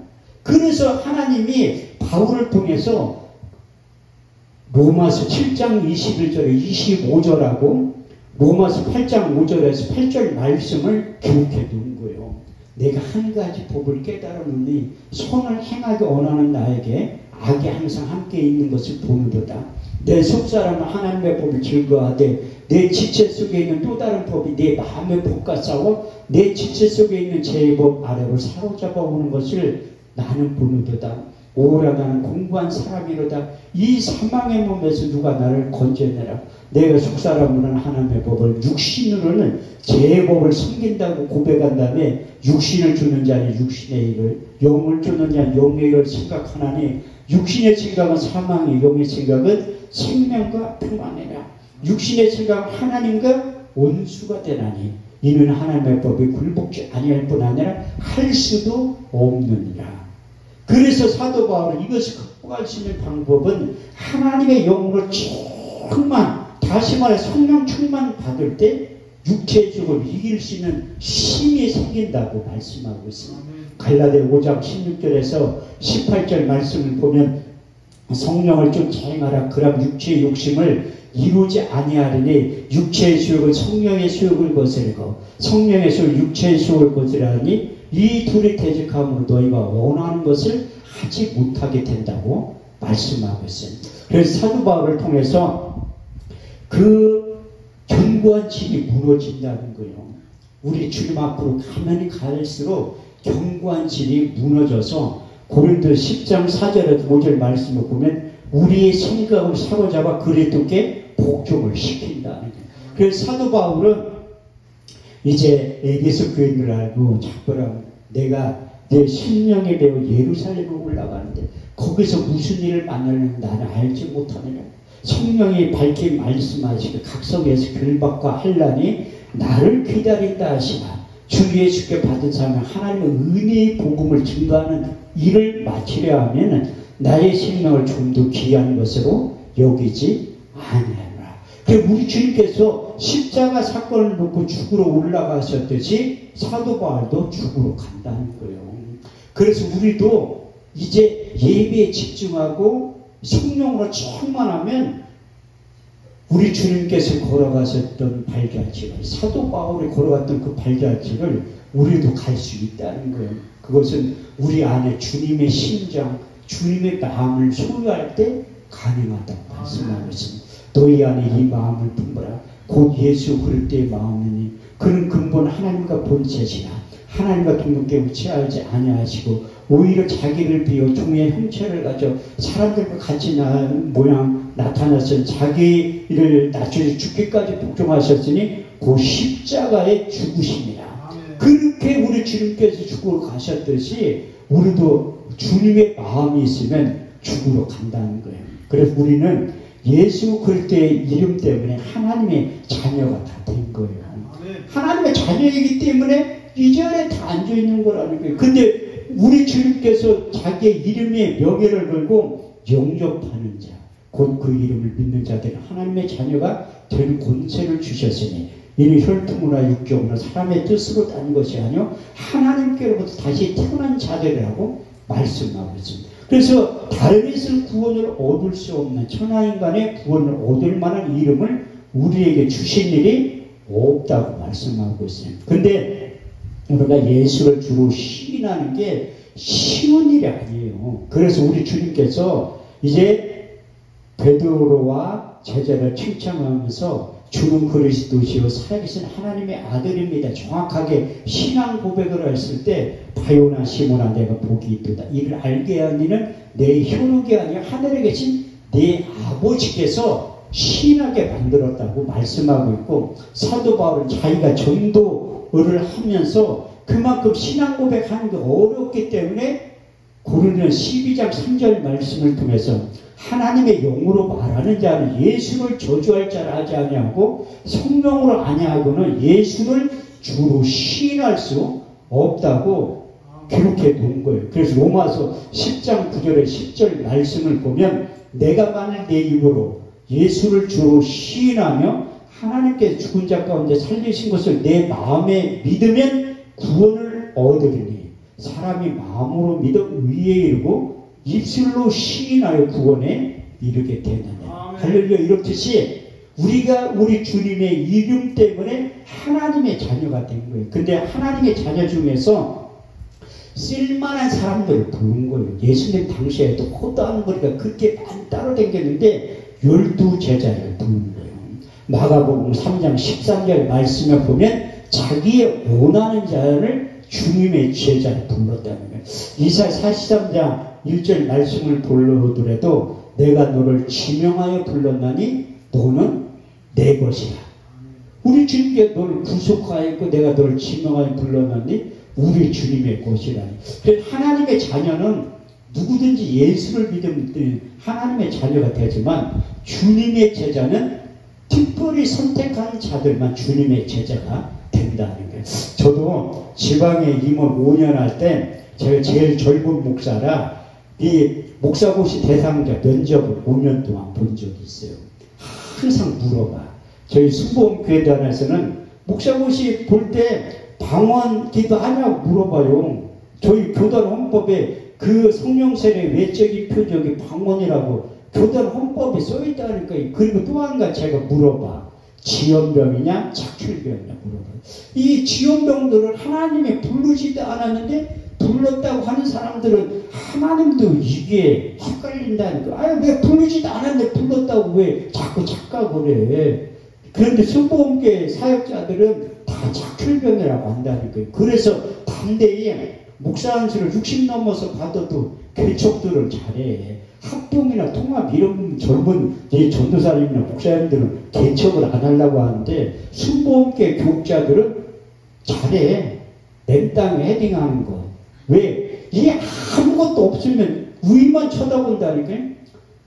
그래서 하나님이 바울을 통해서 로마서 7장 21절에 25절하고 로마서 8장 5절에서 8절 말씀을 기록해 놓은 거예요. 내가 한 가지 법을 깨달았느니 선을 행하기 원하는 나에게 악이 항상 함께 있는 것을 보는도다. 내 속사람은 하나님의 법을 즐거워하되 내 지체 속에 있는 또 다른 법이 내 마음의 법과 싸워 내 지체 속에 있는 죄의 법 아래로 사로잡아 오는 것을 나는 보는도다. 오라 나는 공부한 사람이로다. 이 사망의 몸에서 누가 나를 건져내라. 내가 속사람으로는 하나님의 법을 육신으로는 죄의 법을 섬긴다고 고백한 다음에 육신을 주는 자는 육신의 일을 영을 주는 자는 영의 일을 생각하나니 육신의 생각은 사망이 영의 생각은 생명과 평안이라. 육신의 생각은 하나님과 원수가 되나니 이는 하나님의 법이 굴복지 아니할 뿐 아니라 할 수도 없느니라. 그래서 사도 바울은 이것을 극복할 수 있는 방법은 하나님의 영으로 충만, 다시 말해 성령 충만 받을 때 육체의 죽음을 이길 수 있는 힘이 생긴다고 말씀하고 있습니다. 갈라디아 5장 16절에서 18절 말씀을 보면 성령을 좀 자행하라. 그럼 육체의 욕심을 이루지 아니하리니 육체의 수욕은 성령의 수욕을 거스르고 성령의 수욕은 육체의 수욕을 거스르니 이 둘이 대적함으로 너희가 원하는 것을 하지 못하게 된다고 말씀하고 있습니다. 그래서 사도 바울을 통해서 그 견고한 집이 무너진다는 거예요. 우리 주님 앞으로 가면이 갈수록 견고한 집이 무너져서 고린도 10장 4절에서 5절 말씀을 보면 우리의 생각을 사로잡아 그리스도께 복종을 시킨다는 거예요. 그래서 사도 바울은 이제 에베소 교인을 알고 작별하고 내가 내 심령에 배워 예루살렘으로 올라가는데 거기서 무슨 일을 만나는 나는 알지 못하느냐. 성령이 밝히 말씀하시고 각성에서 결박과 환난이 나를 기다린다 하시나 주 예수께 받은 사람은 하나님의 은혜의 복음을 증거하는 일을 마치려 하면 나의 생명을 좀 더 귀한 것으로 여기지 아니하노라. 우리 주님께서 십자가 사건을 놓고 죽으러 올라가셨듯이 사도 바울도 죽으러 간다는 거예요. 그래서 우리도 이제 예배에 집중하고 성령으로 충만하면 우리 주님께서 걸어가셨던 발자취를, 사도 바울이 걸어갔던 그 발자취를 우리도 갈 수 있다는 거예요. 그것은 우리 안에 주님의 심장, 주님의 마음을 소유할 때 가능하다고 말씀하고 있습니다. 너희 안에 이 마음을 품어라. 곧 예수 그리스도의 마음이니 그는 근본 하나님과 본체시나 하나님과 동등께 취하지 아니하시고 오히려 자기를 비워 종의 형체를 가져 사람들과 같이 모양 나타났으니 자기를 낮추시 죽기까지 복종하셨으니 그 십자가에 죽으십니다. 그렇게 우리 주님께서 죽으러 가셨듯이 우리도 주님의 마음이 있으면 죽으러 간다는 거예요. 그래서 우리는 예수 그리스도의 이름 때문에 하나님의 자녀가 다 된 거예요. 하나님의 자녀이기 때문에 이 자리에 다 앉아있는 거라는 거예요. 근데 우리 주님께서 자기의 이름의 명예를 걸고 영접하는 자, 곧 그 이름을 믿는 자들은 하나님의 자녀가 된 권세를 주셨으니 이는 혈통이나 육경이나 사람의 뜻으로 딴 것이 아니요 하나님께로부터 다시 태어난 자들이라고 말씀하고 있습니다. 그래서 다른에서 구원을 얻을 수 없는 천하인간의 구원을 얻을 만한 이름을 우리에게 주신 일이 없다고 말씀하고 있어요. 근데 우리가 예수를 주로 시인하는 게 쉬운 일이 아니에요. 그래서 우리 주님께서 이제 베드로와 제자를 칭찬하면서 주는 그리스도시요 살아계신 하나님의 아들입니다. 정확하게 신앙 고백을 했을 때 바요나 시몬아 내가 복이 있도다. 이를 알게 한 이는 내 혈육이 아니라 하늘에 계신 내 아버지께서 신하게 만들었다고 말씀하고 있고, 사도 바울은 자기가 전도를 하면서 그만큼 신앙 고백하는 게 어렵기 때문에 고린도전 12장 3절 말씀을 통해서 하나님의 영으로 말하는 자는 예수를 저주할 자라 하지 아니하고 성령으로 아니하고는 예수를 주로 시인할 수 없다고 기록해 놓은 거예요. 그래서 로마서 10장 9절에 10절 말씀을 보면 내가 만일 내 입으로 예수를 주로 시인하며 하나님께 죽은 자 가운데 살리신 것을 내 마음에 믿으면 구원을 얻으리니 사람이 마음으로 믿어 의에 이르고 입술로 시인하여 구원에 이르게 되느냐. 할렐루야. 이렇듯이 우리가 우리 주님의 이름 때문에 하나님의 자녀가 된 거예요. 근데 하나님의 자녀 중에서 쓸만한 사람들을 부른 거예요. 예수님 당시에도 호다한 거리가 그렇게 많이 따로 댕겼는데 12제자를 부른 거예요. 마가복음 3장 13절 말씀에 보면 자기의 원하는 자를 주님의 제자를 불렀다는 거예요. 이사야 43장 1절 말씀을 보더라도 내가 너를 지명하여 불렀나니 너는 내 것이라. 우리 주님께 너를 구속하였고 내가 너를 지명하여 불렀나니 우리 주님의 것이라니. 그래서 하나님의 자녀는 누구든지 예수를 믿으면 하나님의 자녀가 되지만 주님의 제자는 특별히 선택한 자들만 주님의 제자가 된다는 거예요. 저도 지방에 임원 5년 할 때 제가 제일 젊은 목사라 이 목사고시 대상자 면접을 5년 동안 본 적이 있어요. 항상 물어봐. 저희 수보험교회단에서는 목사고시 볼 때 방언 기도하냐고 물어봐요. 저희 교단 헌법에 그 성령세례 외적인 표적이 방언이라고 교단 헌법에 써있다니까. 그리고 또 한 가지 제가 물어봐. 지연병이냐 착출병이냐 물어봐. 이 지연병들을 하나님이 부르지도 않았는데 불렀다고 하는 사람들은 하나님도 이게 헷갈린다니까. 아유 왜 부르지도 않았는데 불렀다고 왜 자꾸 착각을 해. 그런데 순복음교회 사역자들은 다 착출병이라고 한다니까. 그래서 반대에 목사 안수를 60 넘어서 받아도 개척들을 잘해. 합동이나 통합 이런 젊은 전도사님이나 목사님들은 개척을 안 하려고 하는데 순복음교회 교육자들은 잘해. 맨 땅에 헤딩하는 거. 왜? 이게 아무것도 없으면 위만 쳐다본다니까.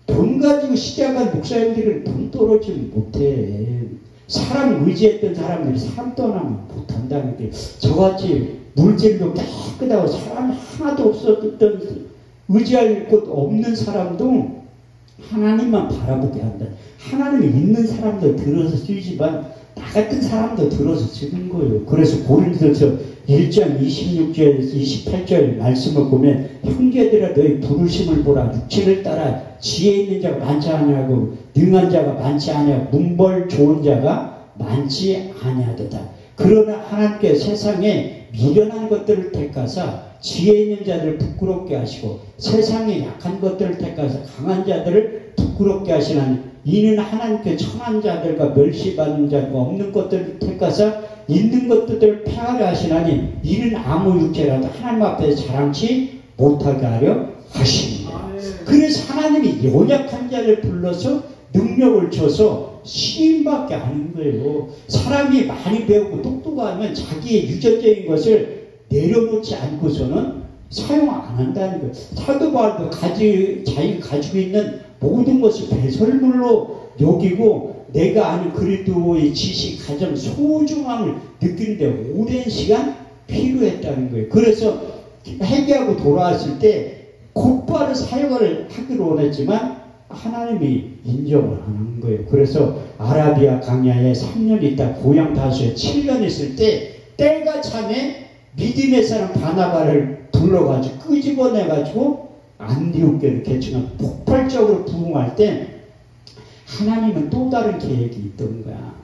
돈 가지고 시작한 목사님들은 돈 떨어지면 못해. 사람 의지했던 사람들이 사람 떠나면 못한다는 게, 저같이 물질도 깨끗하고 사람 하나도 없었던, 의지할 곳 없는 사람도 하나님만 바라보게 한다. 하나님이 있는 사람도 들어서 쓰지만 나 같은 사람도 들어서 쓰는 거예요. 그래서 고린도서 1장 26절 28절 말씀을 보면, 형제들아 너희 부르심을 보라. 육체를 따라 지혜 있는 자가 많지 아니하고 능한 자가 많지 아니하고 문벌 좋은 자가 많지 아니하도다. 그러나 하나님께 세상에 미련한 것들을 택하사 지혜 있는 자들을 부끄럽게 하시고 세상에 약한 것들을 택하사 강한 자들을 부끄럽게 하시나니, 이는 하나님께 천한 자들과 멸시받는 자가 없는 것들을 택하사 있는 것들을 폐하려 하시나니, 이는 아무 육체라도 하나님 앞에서 자랑치 못하게 하려 하십니다. 그래서 하나님이 연약한 자를 불러서 능력을 줘서 시인받게 하는 거예요. 사람이 많이 배우고 똑똑하면 자기의 유전적인 것을 내려놓지 않고서는 사용 안 한다는 거예요. 사도 바울도 자기가 가지고 있는 모든 것을 배설물로 여기고 내가 아는 그리스도의 지식 가장 소중함을 느끼는데 오랜 시간 필요했다는 거예요. 그래서 회개하고 돌아왔을 때 곧바로 사역을 하기로 원했지만 하나님이 인정을 하는 거예요. 그래서 아라비아 강야에 3년 있다 고향 다수에 7년 있을 때 때가 차면 믿음의 사람 바나바를 불러가지고 끄집어내가지고 안디옥교를 개척한, 폭발적으로 부흥할 때 하나님은 또 다른 계획이 있던 거야.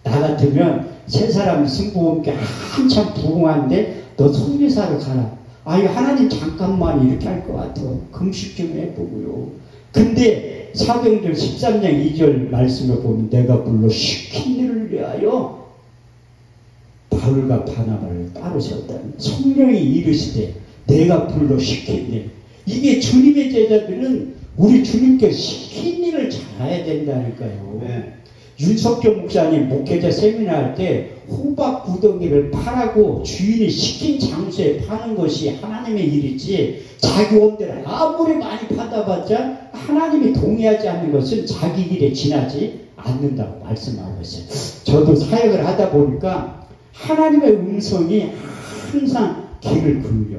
나 같으면 세 사람 승부함께 한참 부흥하는데 너 선교사를 가라. 아유 하나님 잠깐만 이렇게 할 것 같아. 금식 좀 해보고요. 근데 사도행전 13장 2절 말씀을 보면 내가 불러 시킨 일을 위하여 바울과 바나바를 따로 세웠다는, 성령이 이르시되 내가 불러 시킨 일. 이게 주님의 제자들은 우리 주님께 시킨 일을 잘해야 된다니까요. 네. 윤석경 목사님 목회자 세미나 할 때 호박 구덩이를 파라고 주인이 시킨 장소에 파는 것이 하나님의 일이지, 자기 원대로 아무리 많이 파다봤자 하나님이 동의하지 않는 것은 자기 일에 지나지 않는다고 말씀하고 있어요. 저도 사역을 하다 보니까 하나님의 음성이 항상 귀를 굴려.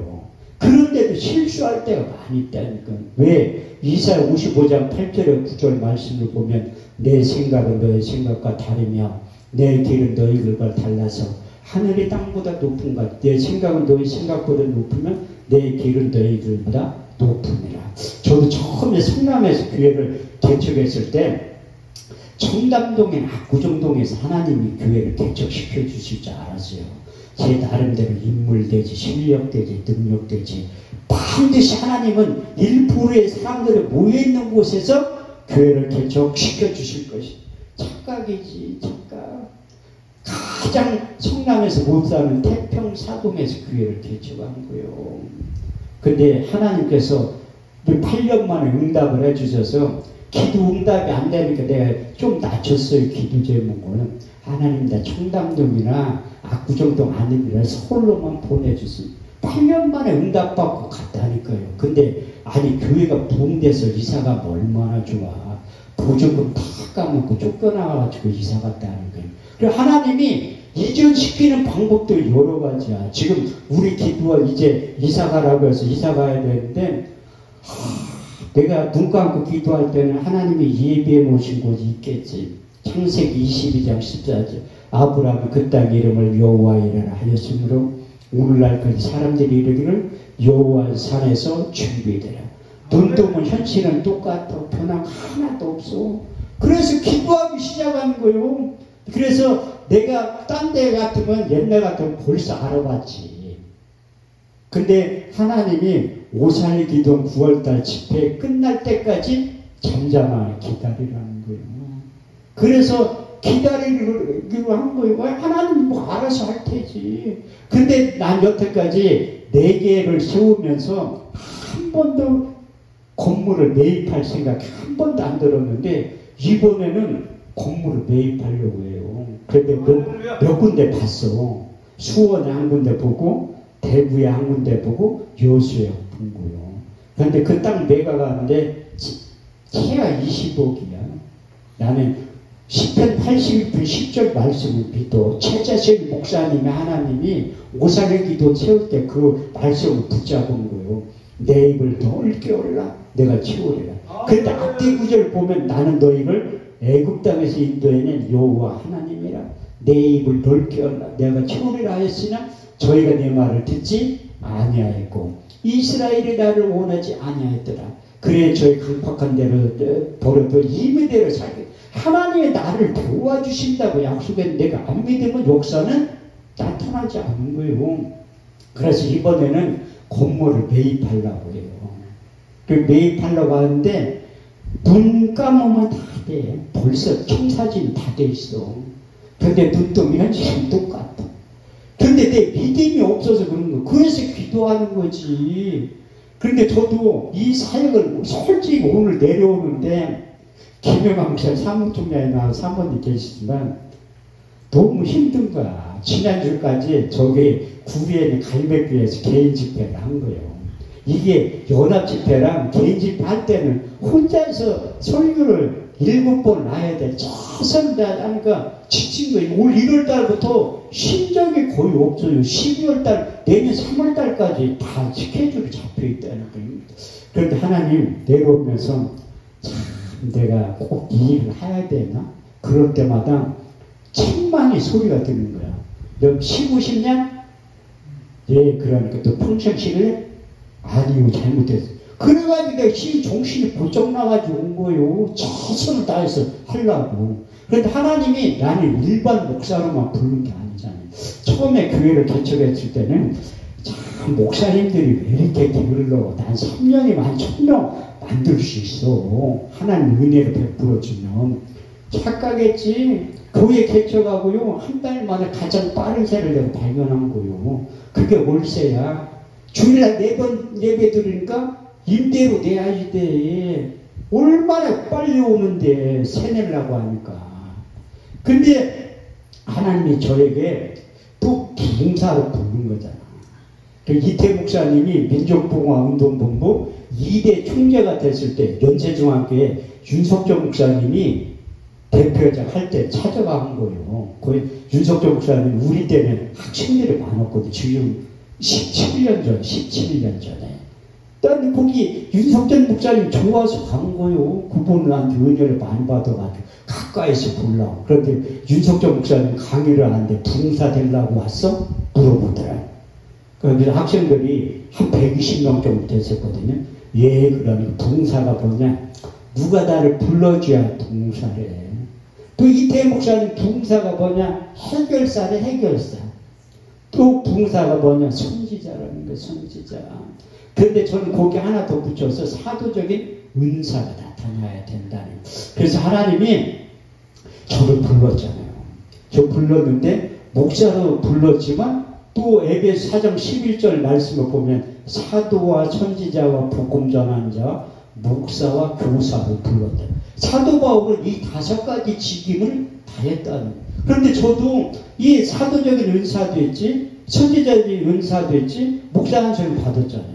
그런데도 실수할 때가 많이 있다니까. 왜? 이사야 55장 8절에 9절 말씀을 보면 내 생각은 너의 생각과 다르며 내 길은 너희 길과 달라서 하늘이 땅보다 높은 것. 내 생각은 너희 생각보다 높으면 내 길은 너희 길보다 높으니라. 저도 처음에 성남에서 교회를 개척했을 때 청담동이나 압구정동에서 하나님이 교회를 개척시켜 주실 줄 알았어요. 제 나름대로 인물되지 실력되지 능력되지 반드시 하나님은 1%의 사람들이 모여있는 곳에서 교회를 개척시켜 주실 것이 착각이지. 착각. 가장 성남에서 못 사는 태평사동에서 교회를 개척한 거예요. 근데 하나님께서 8년 만에 응답을 해주셔서 기도 응답이 안 되니까 내가 좀 낮췄어요. 기도 제목을. 하나님 나 청담동이나 압구정동 아니라 서울로만 보내주세요. 8년 만에 응답받고 갔다니까요. 근데 아니 교회가 부흥돼서 이사가 얼마나 좋아. 보조금 다 까먹고 쫓겨나가지고 이사 갔다는 거예요. 그리고 하나님이 이전시키는 방법도 여러 가지야. 지금 우리 기도가 이제 이사 가라고 해서 이사 가야 되는데 내가 눈 감고 기도할 때는 하나님이 예비해 놓으신 곳이 있겠지. 창세기 22장 14절 아브라함이 그 땅 이름을 여호와이라 하였으므로 오늘날까지 사람들이 이르기를 여호와 산에서 준비되라. 눈 뜨면 현실은 똑같아. 변함 하나도 없어. 그래서 기도하기 시작하는 거예요. 그래서 내가 딴 데 같으면 옛날 같으면 벌써 알아봤지. 근데 하나님이 오살 기도 9월달 집회 끝날 때까지 잠잠하게 기다리라는 거예요. 그래서 기다리기로 한 거예요. 하나님 뭐 알아서 할 테지. 근데 난 여태까지 4개를 세우면서 한 번도 건물을 매입할 생각 한 번도 안 들었는데 이번에는 건물을 매입하려고 해요. 그런데 몇 군데 봤어. 수원에 한 군데 보고 대구에 한 군데 보고 여수에 본 거예요. 그런데 그 땅 매각하는데 최하 20억이야. 나는 시편 81편 10절 말씀을 믿어 최자실 목사님의 하나님이 오사의 기도 채울 때 그 말씀을 붙잡은 거예요. 내 입을 넓게 열라 내가 채우리라. 근데 앞뒤 구절 보면 나는 너희를 애굽 땅에서 인도해낸 여호와 하나님이라. 내 입을 넓게 열라 내가 채우리라 하였으나 저희가 내 말을 듣지 아니하였고 이스라엘이 나를 원하지 아니하였더라. 그래 저희 강팍한 대로 버려도 임의대로 살게. 하나님이 나를 도와주신다고 약속했는데 내가 안 믿으면 역사는 나타나지 않는 거예요. 그래서 이번에는 건물을 매입하려고 해요. 그 매입하려고 하는데 눈 감으면 다 돼. 벌써 청사진 다 돼 있어. 근데 눈 뜨면 현실은 똑같아. 근데 내 믿음이 없어서 그런 거. 그래서 기도하는 거지. 그런데 저도 이 사역을 솔직히 오늘 내려오는데 김영환 목사 사무총장에 나와 사모님 계시지만 너무 힘든 거야. 지난주까지 저기 구리에는 갈매교에서 개인 집회를 한 거예요. 이게 연합 집회랑 개인 집회 할 때는 혼자서 설교를 7번 놔야 돼. 최선을 다하니까 지친 거예요. 올 1월 달부터 신정이 거의 없어요. 12월 달, 내년 3월 달까지 다 스케줄이 잡혀 있다는 거예요. 그런데 하나님 내려오면서 참 내가 꼭 이 일을 해야 되나? 그럴 때마다 책망의 소리가 드는 거야. 너 쉬고 싶냐? 예, 그러니까 또 평생 쉬래? 아니요, 잘못했어. 그래가지고 내가 정신이 번쩍 나가지고 온 거예요. 최선을 다해서 하려고. 그런데 하나님이 나는 일반 목사로만 부른 게 아니잖아요. 처음에 교회를 개척했을 때는 참 목사님들이 왜 이렇게 게을러? 난 3년이면 1000명 만들 수 있어. 하나님 은혜를 베풀어주면. 착각했지. 교회 개척하고요. 한 달 만에 가장 빠른 새를 내가 발견한 거예요. 그게 월세야. 주일날 4번 예배 드리니까 임대로 내야지 돼. 얼마나 빨리 오는데 세 내려고 하니까. 근데 하나님이 저에게 또 봉사로 부른 거잖아. 이태 목사님이 민족봉화운동본부 2대 총재가 됐을 때 연세중학교에 윤석정 목사님이 대표자 할 때 찾아간 거예요. 거의 윤석정 목사님 우리 때는 학생들이 많았거든. 지금 17년 전에. 난 거기 윤석정 목사님 좋아서 간 거예요. 그분한테 은혜를 많이 받아가지고 가까이서 보려고. 그런데 윤석정 목사님 강의를 하는데 봉사 되려고 왔어? 물어보더라. 그래서 학생들이 한 120명 정도 됐었거든요. 예, 그러면 봉사가 뭐냐? 누가 나를 불러줘야 봉사래. 또 이태 목사님 봉사가 뭐냐? 해결사래, 해결사. 또 봉사가 뭐냐? 선지자라는 거, 선지자. 그런데 저는 거기 하나 더 붙여서 사도적인 은사가 나타나야 된다는. 그래서 하나님이 저를 불렀잖아요. 저 불렀는데 목사로 불렀지만 또 에베소 4장 11절 말씀을 보면 사도와 선지자와 복음 전하는 자, 목사와 교사를 불렀다. 사도 바울은 이 5가지 직임을 다 했다는 거예요. 그런데 저도 이 사도적인 은사도 있지, 선지자적인 은사도 있지, 목사 한 소리 받았잖아요.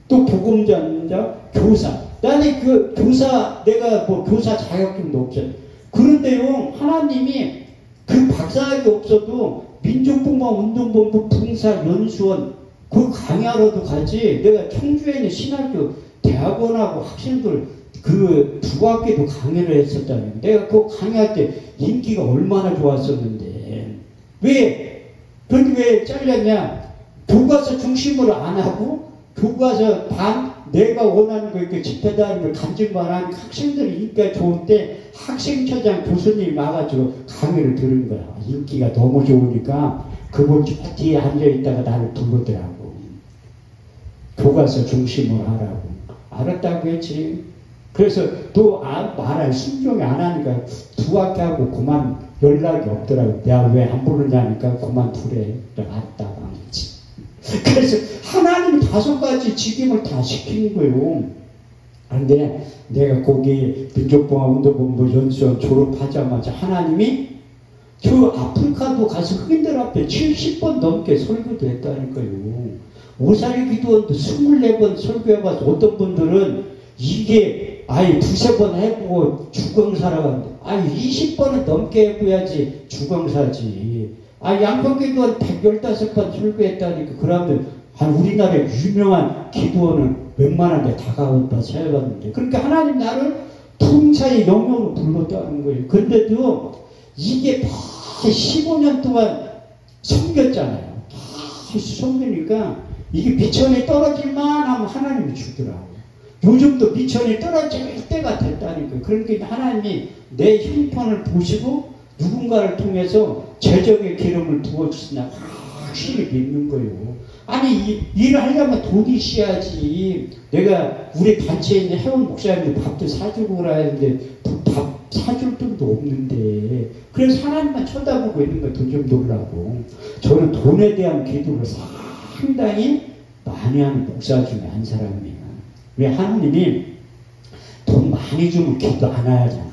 또 복음 전자, 교사. 나는 그 교사, 내가 뭐 교사 자격증도 없잖아요. 그런데요, 하나님이 그 박사학위 없어도 민족봉화운동본부 봉사연수원 그 강의하러도 가지. 내가 청주에 있는 신학교 대학원하고 학생들 그 두 학기도 강의를 했었다는. 내가 그 강의할 때 인기가 얼마나 좋았었는데 그런데 왜 잘렸냐? 교과서 중심으로 안 하고 교과서 반 내가 원하는 거 이렇게 집회다니면 간증만 하는 학생들이 인기가 좋은데 학생처장 교수님이 와가지고 강의를 들은 거야. 인기가 너무 좋으니까 그분 뒤에 앉아있다가 나를 부르더라고. 교과서 중심으로 하라고. 알았다고 했지. 그래서 또 말을 순종이 안 하니까 2학기 하고 그만 연락이 없더라고. 내가 왜 안 부르냐니까 그만두래. 알았다고 안 했지. 그래서 하나님이 5가지 직임을 다 시키는 거예요. 그런데 내가 거기 민족봉화운동본부 연수원 졸업하자마자 하나님이 저 아프리카도 가서 흑인들 앞에 70번 넘게 설교도 했다니까요. 오사리 기도원도 24번 설교해봐서 어떤 분들은 이게 아이 2~3번 해보고 주광사라고 하는데, 아이 20번은 넘게 해봐야지 주광사지. 아, 양평기도 115번 출교했다니까. 그러면 한 우리나라의 유명한 기도원은 웬만한 데 다 가봐서 해봤는데, 그러니까 하나님 나를 통사의 영역으로 불렀다는 거예요. 근데도 이게 다 15년 동안 섬겼잖아요. 계속 섬기니까 이게 미천에 떨어질만 하면 하나님이 주더라고요. 요즘도 미천에 떨어질 때가 됐다니까요. 그러니까 하나님이 내 형편을 보시고 누군가를 통해서 재정의 기름을 부어주시나 확실히 믿는 거예요. 아니, 일을 하려면 돈이 있어야지. 내가 우리 단체에 있는 회원 목사님들 밥도 사주고 그래야 하는데 밥 사줄 돈도 없는데, 그래서 하나님만 쳐다보고 있는 거예요. 돈 좀 놀라고. 저는 돈에 대한 기도를 상당히 많이 하는 목사 중에 한 사람이에요. 왜? 하나님이 돈 많이 주면 기도 안 하잖아.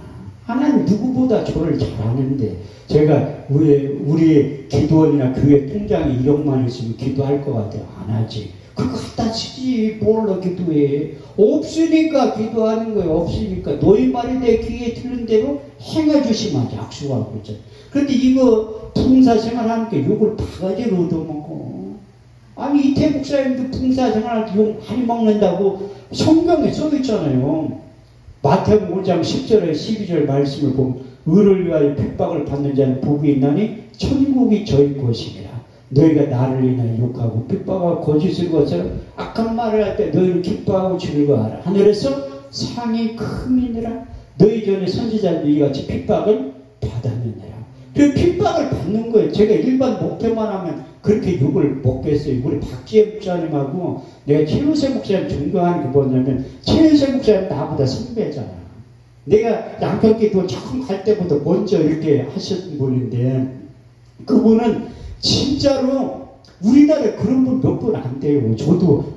하나님 누구보다 저를 잘 아는데, 제가 우리 기도원이나 교회 통장에 1억만 있으면 기도할 것 같아? 안 하지. 그거 갖다 쓰지. 뭘로 기도해? 없으니까 기도하는 거예요. 없으니까. 너희 말이 내 귀에 들은 대로 행해주시면 약속하고 있잖아. 그런데 이거 봉사생활 하니까 욕을 바가지로 얻어먹어. 아니, 이태 목사님도 봉사생활 할 때 욕 많이 먹는다고 성경에 써있잖아요. 마태복음 5장 10절에 12절 말씀을 보면, 의를 위하여 핍박을 받는 자는 복이 있나니 천국이 저희 것이니라. 너희가 나를 인하여 욕하고 핍박하고 거짓을 것처럼 악한 말을 할 때 너희는 기뻐하고 즐거워하라. 하늘에서 상이 크니라. 너희 전에 선지자들이 이같이 핍박을 받았느니라. 그 핍박을 받는 거예요. 제가 일반 목회만 하면 그렇게 욕을 먹겠어요. 우리 박지혜 목사님하고 내가 최은세 목사님 존경하는 게 뭐냐면, 최은세 목사님 나보다 선배잖아. 내가 양평기도 처음 갈 때부터 먼저 이렇게 하셨던 분인데, 그분은 진짜로 우리나라에 그런 분 몇 분 안 돼요. 저도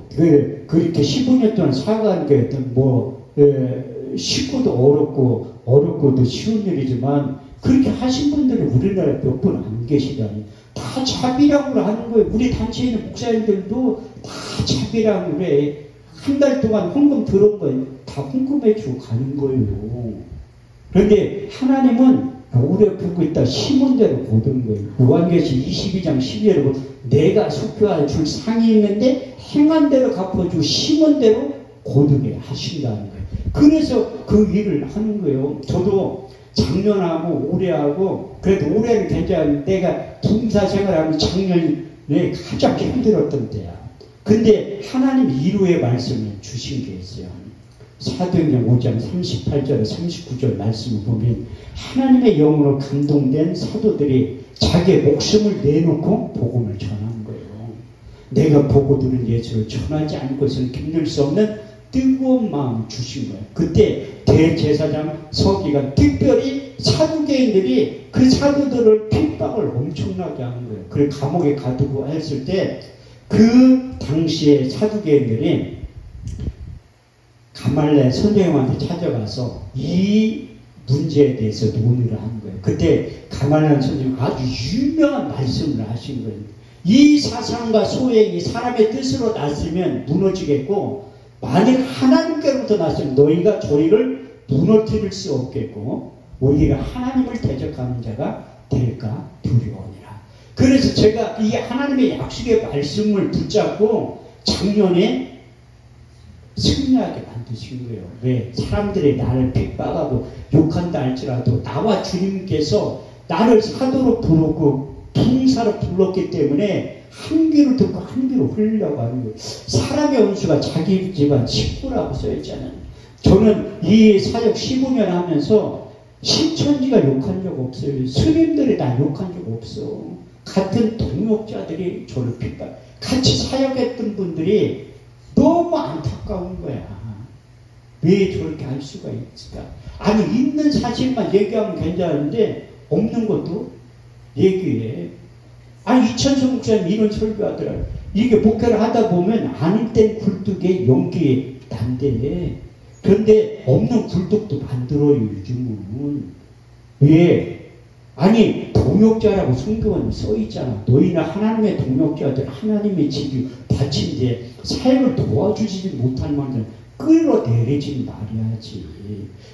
그렇게 15년 동안 살아가는 게 쉽고도 어렵고도 쉬운 일이지만, 그렇게 하신 분들이 우리나라에 몇 분 안 계시다니. 다 자비랑으로 하는 거예요. 우리 단체에 있는 목사님들도 다 자비랑으로 해. 한 달 동안 헌금 들어온 거 다 헌금해주고 가는 거예요. 그런데 하나님은 오래 보고 있다 심은 대로 거둔 거예요. 요한계시 22장 12절에 보면, 내가 속죄하여 줄 상이 있는데 행한 대로 갚아주고 심은 대로 거두게 하신다는 거예요. 그래서 그 일을 하는 거예요. 저도 작년하고 올해하고, 그래도 올해는 괜찮은데 내가 봉사생활하면 작년에 가장 힘들었던 때야. 근데 하나님 위로의 말씀을 주신 게 있어요. 사도행전 5장 38절 39절 말씀을 보면, 하나님의 영으로 감동된 사도들이 자기의 목숨을 내놓고 복음을 전한 거예요. 내가 보고 들은 예수를 전하지 않고서는 견딜 수 없는 뜨거운 마음을 주신 거예요. 그때 대제사장 서기관, 특별히 사두개인들이 그 사도들을 핍박을 엄청나게 하는 거예요. 그래 감옥에 가두고 했을 때, 그 당시에 사두개인들이 가말레 선생님한테 찾아가서 이 문제에 대해서 논의를 한 거예요. 그때 가말레 선생님 아주 유명한 말씀을 하신 거예요. 이 사상과 소행이 사람의 뜻으로 났으면 무너지겠고, 만일 하나님께로부터 났으면 너희가 저희를 무너뜨릴 수 없겠고, 오히려 하나님을 대적하는 자가 될까 두려우니라. 그래서 제가 이 하나님의 약속의 말씀을 붙잡고 작년에 승리하게 만드신 거예요. 왜? 사람들이 나를 핍박하고 욕한다 할지라도 나와 주님께서 나를 사도로 부르고 봉사로 불렀기 때문에 한 귀로 듣고 한 귀로 흘리려고 하는 거예요. 사람의 원수가 자기 집안 식구라고 써있잖아요. 저는 이 사역 15년 하면서 신천지가 욕한 적 없어요. 스님들이 나 욕한 적 없어. 같은 동역자들이 저를 핍박, 같이 사역했던 분들이 너무 안타까운 거야. 왜 저렇게 할 수가 있을까? 아니, 있는 사실만 얘기하면 괜찮은데 없는 것도 얘기해. 아니, 이천성 목사님 이런 설교하더라고요. 이게 목회를 하다 보면 아는 땐 굴뚝에 연기에 난대. 그런데 없는 굴뚝도 만들어요, 요즘은. 왜? 아니 동역자라고 성경은 써있잖아. 너희는 하나님의 동역자들, 하나님의 집이 밭인데 삶을 도와주지 못할 만큼 끌어내리지 말아야지.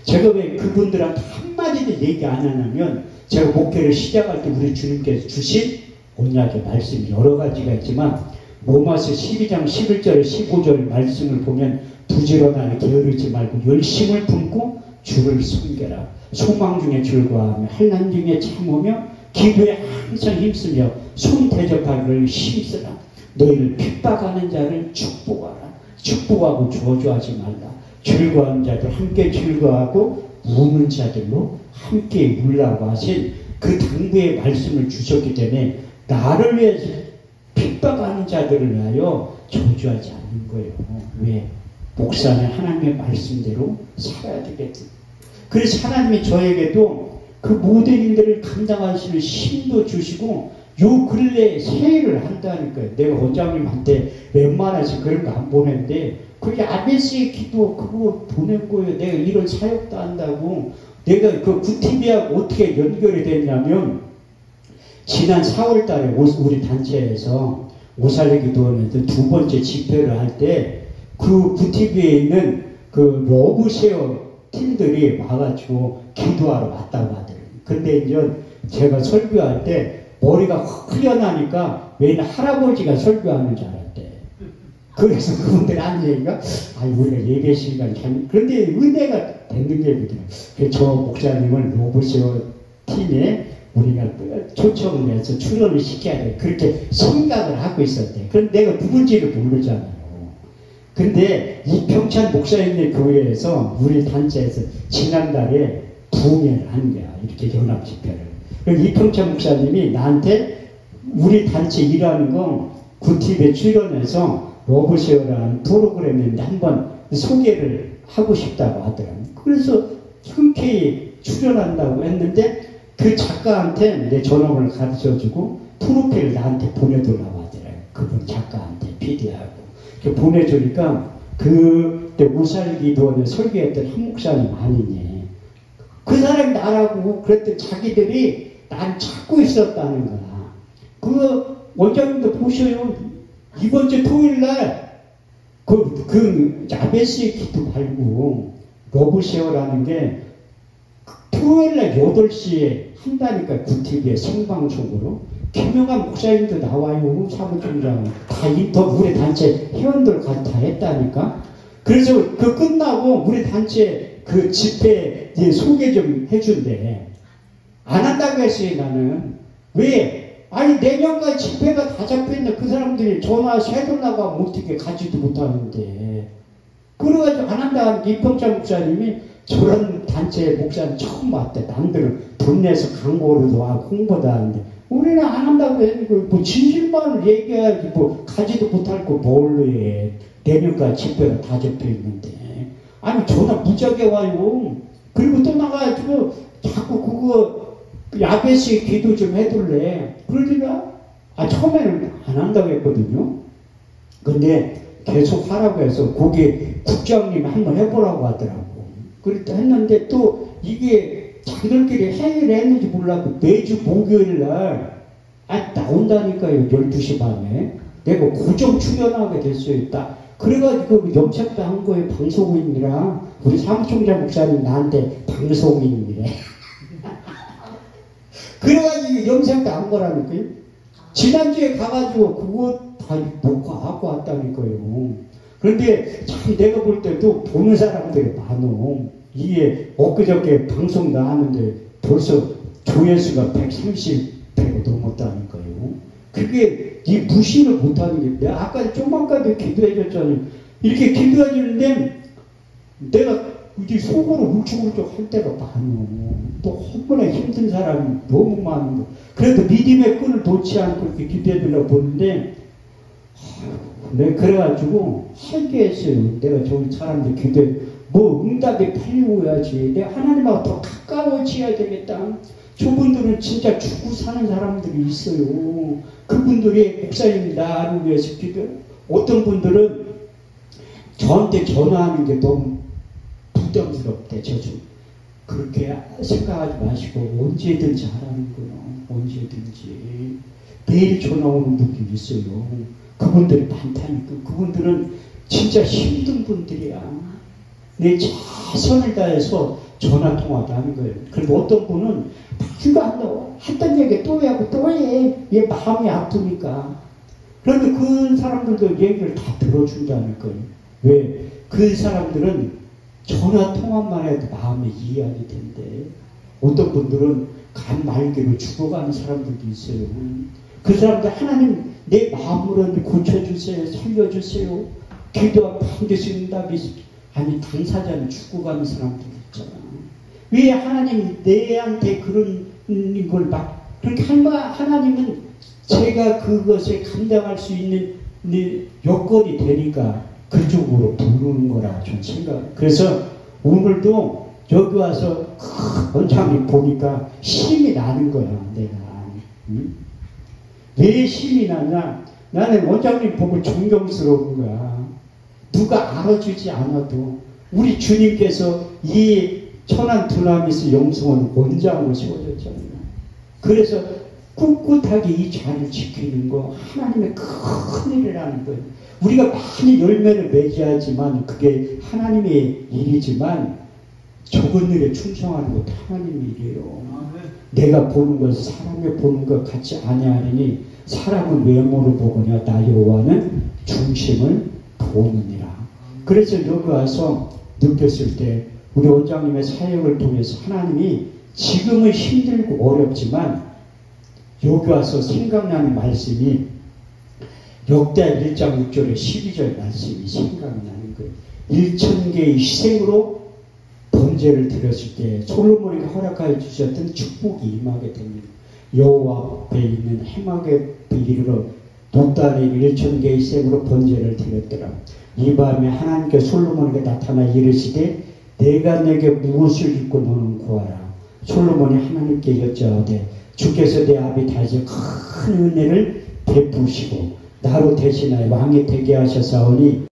제가 왜 그분들한테 한마디도 얘기 안 하냐면, 제가 목회를 시작할 때 우리 주님께서 주신 언약의 말씀이 여러 가지가 있지만, 로마서 12장 11절 15절 말씀을 보면, 부지런하게 게으르지 말고 열심을 품고 주를 섬겨라. 소망 중에 즐거워하며 환난 중에 참으며 기도에 항상 힘쓰며 손 대접하기를 힘쓰라. 너희를 핍박하는 자를 축복하라. 축복하고 저주하지 말라. 즐거워하는 자들 함께 즐거워하고 우는 자들로 함께 울라고 하신 그 당부의 말씀을 주셨기 때문에, 나를 위해서 핍박하는 자들을 위하여 저주하지 않는 거예요. 왜? 목사는 하나님의 말씀대로 살아야 되겠지. 그래서 하나님이 저에게도 그 모든 일들을 감당하시는 힘도 주시고, 요 근래에 세일을 한다니까요. 내가 원장님한테 웬만해서 그런 거 안 보냈는데, 그게 아베스의 기도 그거 보낸 거예요. 내가 이런 사역도 한다고. 내가 그 구티비하고 어떻게 연결이 됐냐면, 지난 4월 달에 우리 단체에서 오살레 기도원에서 두 번째 집회를 할 때, 그 구티비에 있는 그 러브쉐어 팀들이 와가지고 기도하러 왔다고 하더라고요. 근데 이제 제가 설교할 때 머리가 흐려나니까 왠 할아버지가 설교하는 줄 알았대. 그래서 그분들 앉으니까, 우리가 예배 시간 참, 그런데 은혜가 되는 게 거든요. 그래서 저 목사님을 러브쉐어 팀에 우리가 초청을 해서 출연을 시켜야 돼. 그렇게 생각을 하고 있었대. 그런데 내가 누군지를 모르잖아요. 근데 이평찬 목사님의 교회에서 우리 단체에서 지난달에 부흥회를 한 거야. 이렇게 연합 집회를. 그래서 이평찬 목사님이 나한테 우리 단체 일하는 거 구팁에 출연해서 러브쉐어라는 프로그램인데 한번 소개를 하고 싶다고 하더라고요. 그래서 흔쾌히 출연한다고 했는데, 그 작가한테 내 전화번호를 가르쳐주고 프로필을 나한테 보내달라고 하더라고요. 그분 작가한테 PD하고. 보내주니까 그때 우살기도원에 설교했던 한 목사님 아니니, 그 사람이 나라고 그랬더니 자기들이 날 찾고 있었다는 거야. 그 원장님도 보셔요. 이번 주 토요일날 그 아베스의 기도 말고 러브쉐어라는 게 토요일날 8시에 한다니까. 구TV에 생방송으로. 김영환 목사님도 나와요. 사무총장 다 인터뷰, 우리 단체 회원들 다 했다니까. 그래서 그 끝나고 우리 단체 그 집회 소개 좀 해준대. 안 한다고 했어요. 나는. 왜? 아니 내년까지 집회가 다 잡혀있는데 그 사람들이 전화해서 해달라고 하면 어떻게 가지도 못하는데. 그래가지고 안 한다 하니까 이평찬 목사님이, 저런 단체 목사님 처음 봤대. 남들은 돈 내서 광고로도 하고 홍보도 하는데 우리는 안 한다고 했는데 뭐 진실만을 얘기해야지 뭐 가지도 못할 거 뭘로 해. 내년까지 집회가 다 잡혀있는데. 아니 전화 무지하게 와요. 그리고 또 나가가지고 자꾸 그거 야베스의 기도 좀 해둘래. 그러니까 처음에는 안 한다고 했거든요. 근데 계속 하라고 해서 거기 국장님이 한번 해보라고 하더라고. 그랬다 했는데 또 이게 자기들끼리 회의를 했는지 몰라도 매주 목요일날 나온다니까요. 12시 반에. 내가 고정 출연하게 됐어요. 딱. 그래가지고 염색도 한 거예요. 방송인이랑. 우리 사무총장 목사님 나한테 방송인이래. 그래가지고 염색도 한 거라니까요. 지난주에 가가지고 그거 다 녹화하고 왔다니까요. 그런데 참 내가 볼 때도 보는 사람들이 많어. 이게 엊그저께 방송 나왔는데 벌써 조회수가 130배가 넘었다니까요. 그게 이 무시를 못하는 게, 내가 아까 조만간도 기도해줬잖아요. 이렇게 기도해주는데 내가 이제 속으로 울적울적 할 때가 많어. 또 얼마나 힘든 사람이 너무 많은 거. 그래도 믿음의 끈을 놓지 않고 이렇게 기도해주려고 보는데, 내가 그래가지고 회개했어요. 내가 저기 사람들 기도해, 뭐 응답이 팔려야지. 내가 하나님하고 더 가까워져야 되겠다. 저분들은 진짜 죽고 사는 사람들이 있어요. 그분들이 목사님 나를 위해서 기도해. 어떤 분들은 저한테 전화하는 게 너무 부담스럽대. 저 좀 그렇게 생각하지 마시고 언제든지 하라는 거예요. 언제든지. 내일 전화 오는 분들이 있어요. 그분들이 많다니까. 그분들은 진짜 힘든 분들이야. 내 최선을 다해서 전화 통화도 하는 거예요. 그리고 어떤 분은 이거 했던 얘기 또 하고 또 해. 얘 마음이 아프니까. 그런데 그 사람들도 얘기를 다 들어준다는 거예요. 왜? 그 사람들은 전화 통화만 해도 마음이 이해하게 된대. 어떤 분들은 간 말기로 죽어가는 사람들도 있어요. 그 사람들 하나님 내 마음으로 고쳐주세요. 살려주세요. 기도하고 반드시 응답이 아니 당사자는 죽어가는 사람들 있잖아. 왜 하나님 내한테 그런 걸 막 그렇게 하나님은 제가 그것을 감당할 수 있는 여건이 되니까 그쪽으로 부르는 거라 좀 생각. 그래서 오늘도 여기 와서 원장님 보니까 힘이 나는 거야. 내가 왜 힘이 나냐? 나는 원장님 보고 존경스러운 거야. 누가 알아주지 않아도 우리 주님께서 이 천안 두나미스 영성원 원장으로 세워졌잖아요. 그래서 꿋꿋하게 이 자리를 지키는 거 하나님의 큰 일이라는 거예요. 우리가 많이 열매를 맺어야지만 그게 하나님의 일이지만 적은 일에 충성하는 것도 하나님의 일이에요. 내가 보는 것 사람이 보는 것 같지 아니하리니 사람은 외모를 보거냐 나 여호와는 중심을 보느니라. 그래서 여기 와서 느꼈을 때 우리 원장님의 사역을 통해서 하나님이 지금은 힘들고 어렵지만 여기 와서 생각나는 말씀이 역대하 1장 6절에 12절 말씀이 생각나는 거예요. 1000개의 희생으로 번제를 드렸을 때 솔로몬에게 허락하여 주셨던 축복이 임하게 됩니다. 여호와 앞에 있는 해막의 비리로 독단에 1000개의 희생으로 번제를 드렸더라. 이 밤에 하나님께 솔로몬에게 나타나 이르시되 내가 내게 무엇을 입고 너는 구하라. 솔로몬이 하나님께 여짜오되 주께서 내 아비 다윗에 큰 은혜를 베푸시고 나로 대신하여 왕이 되게 하셨사오니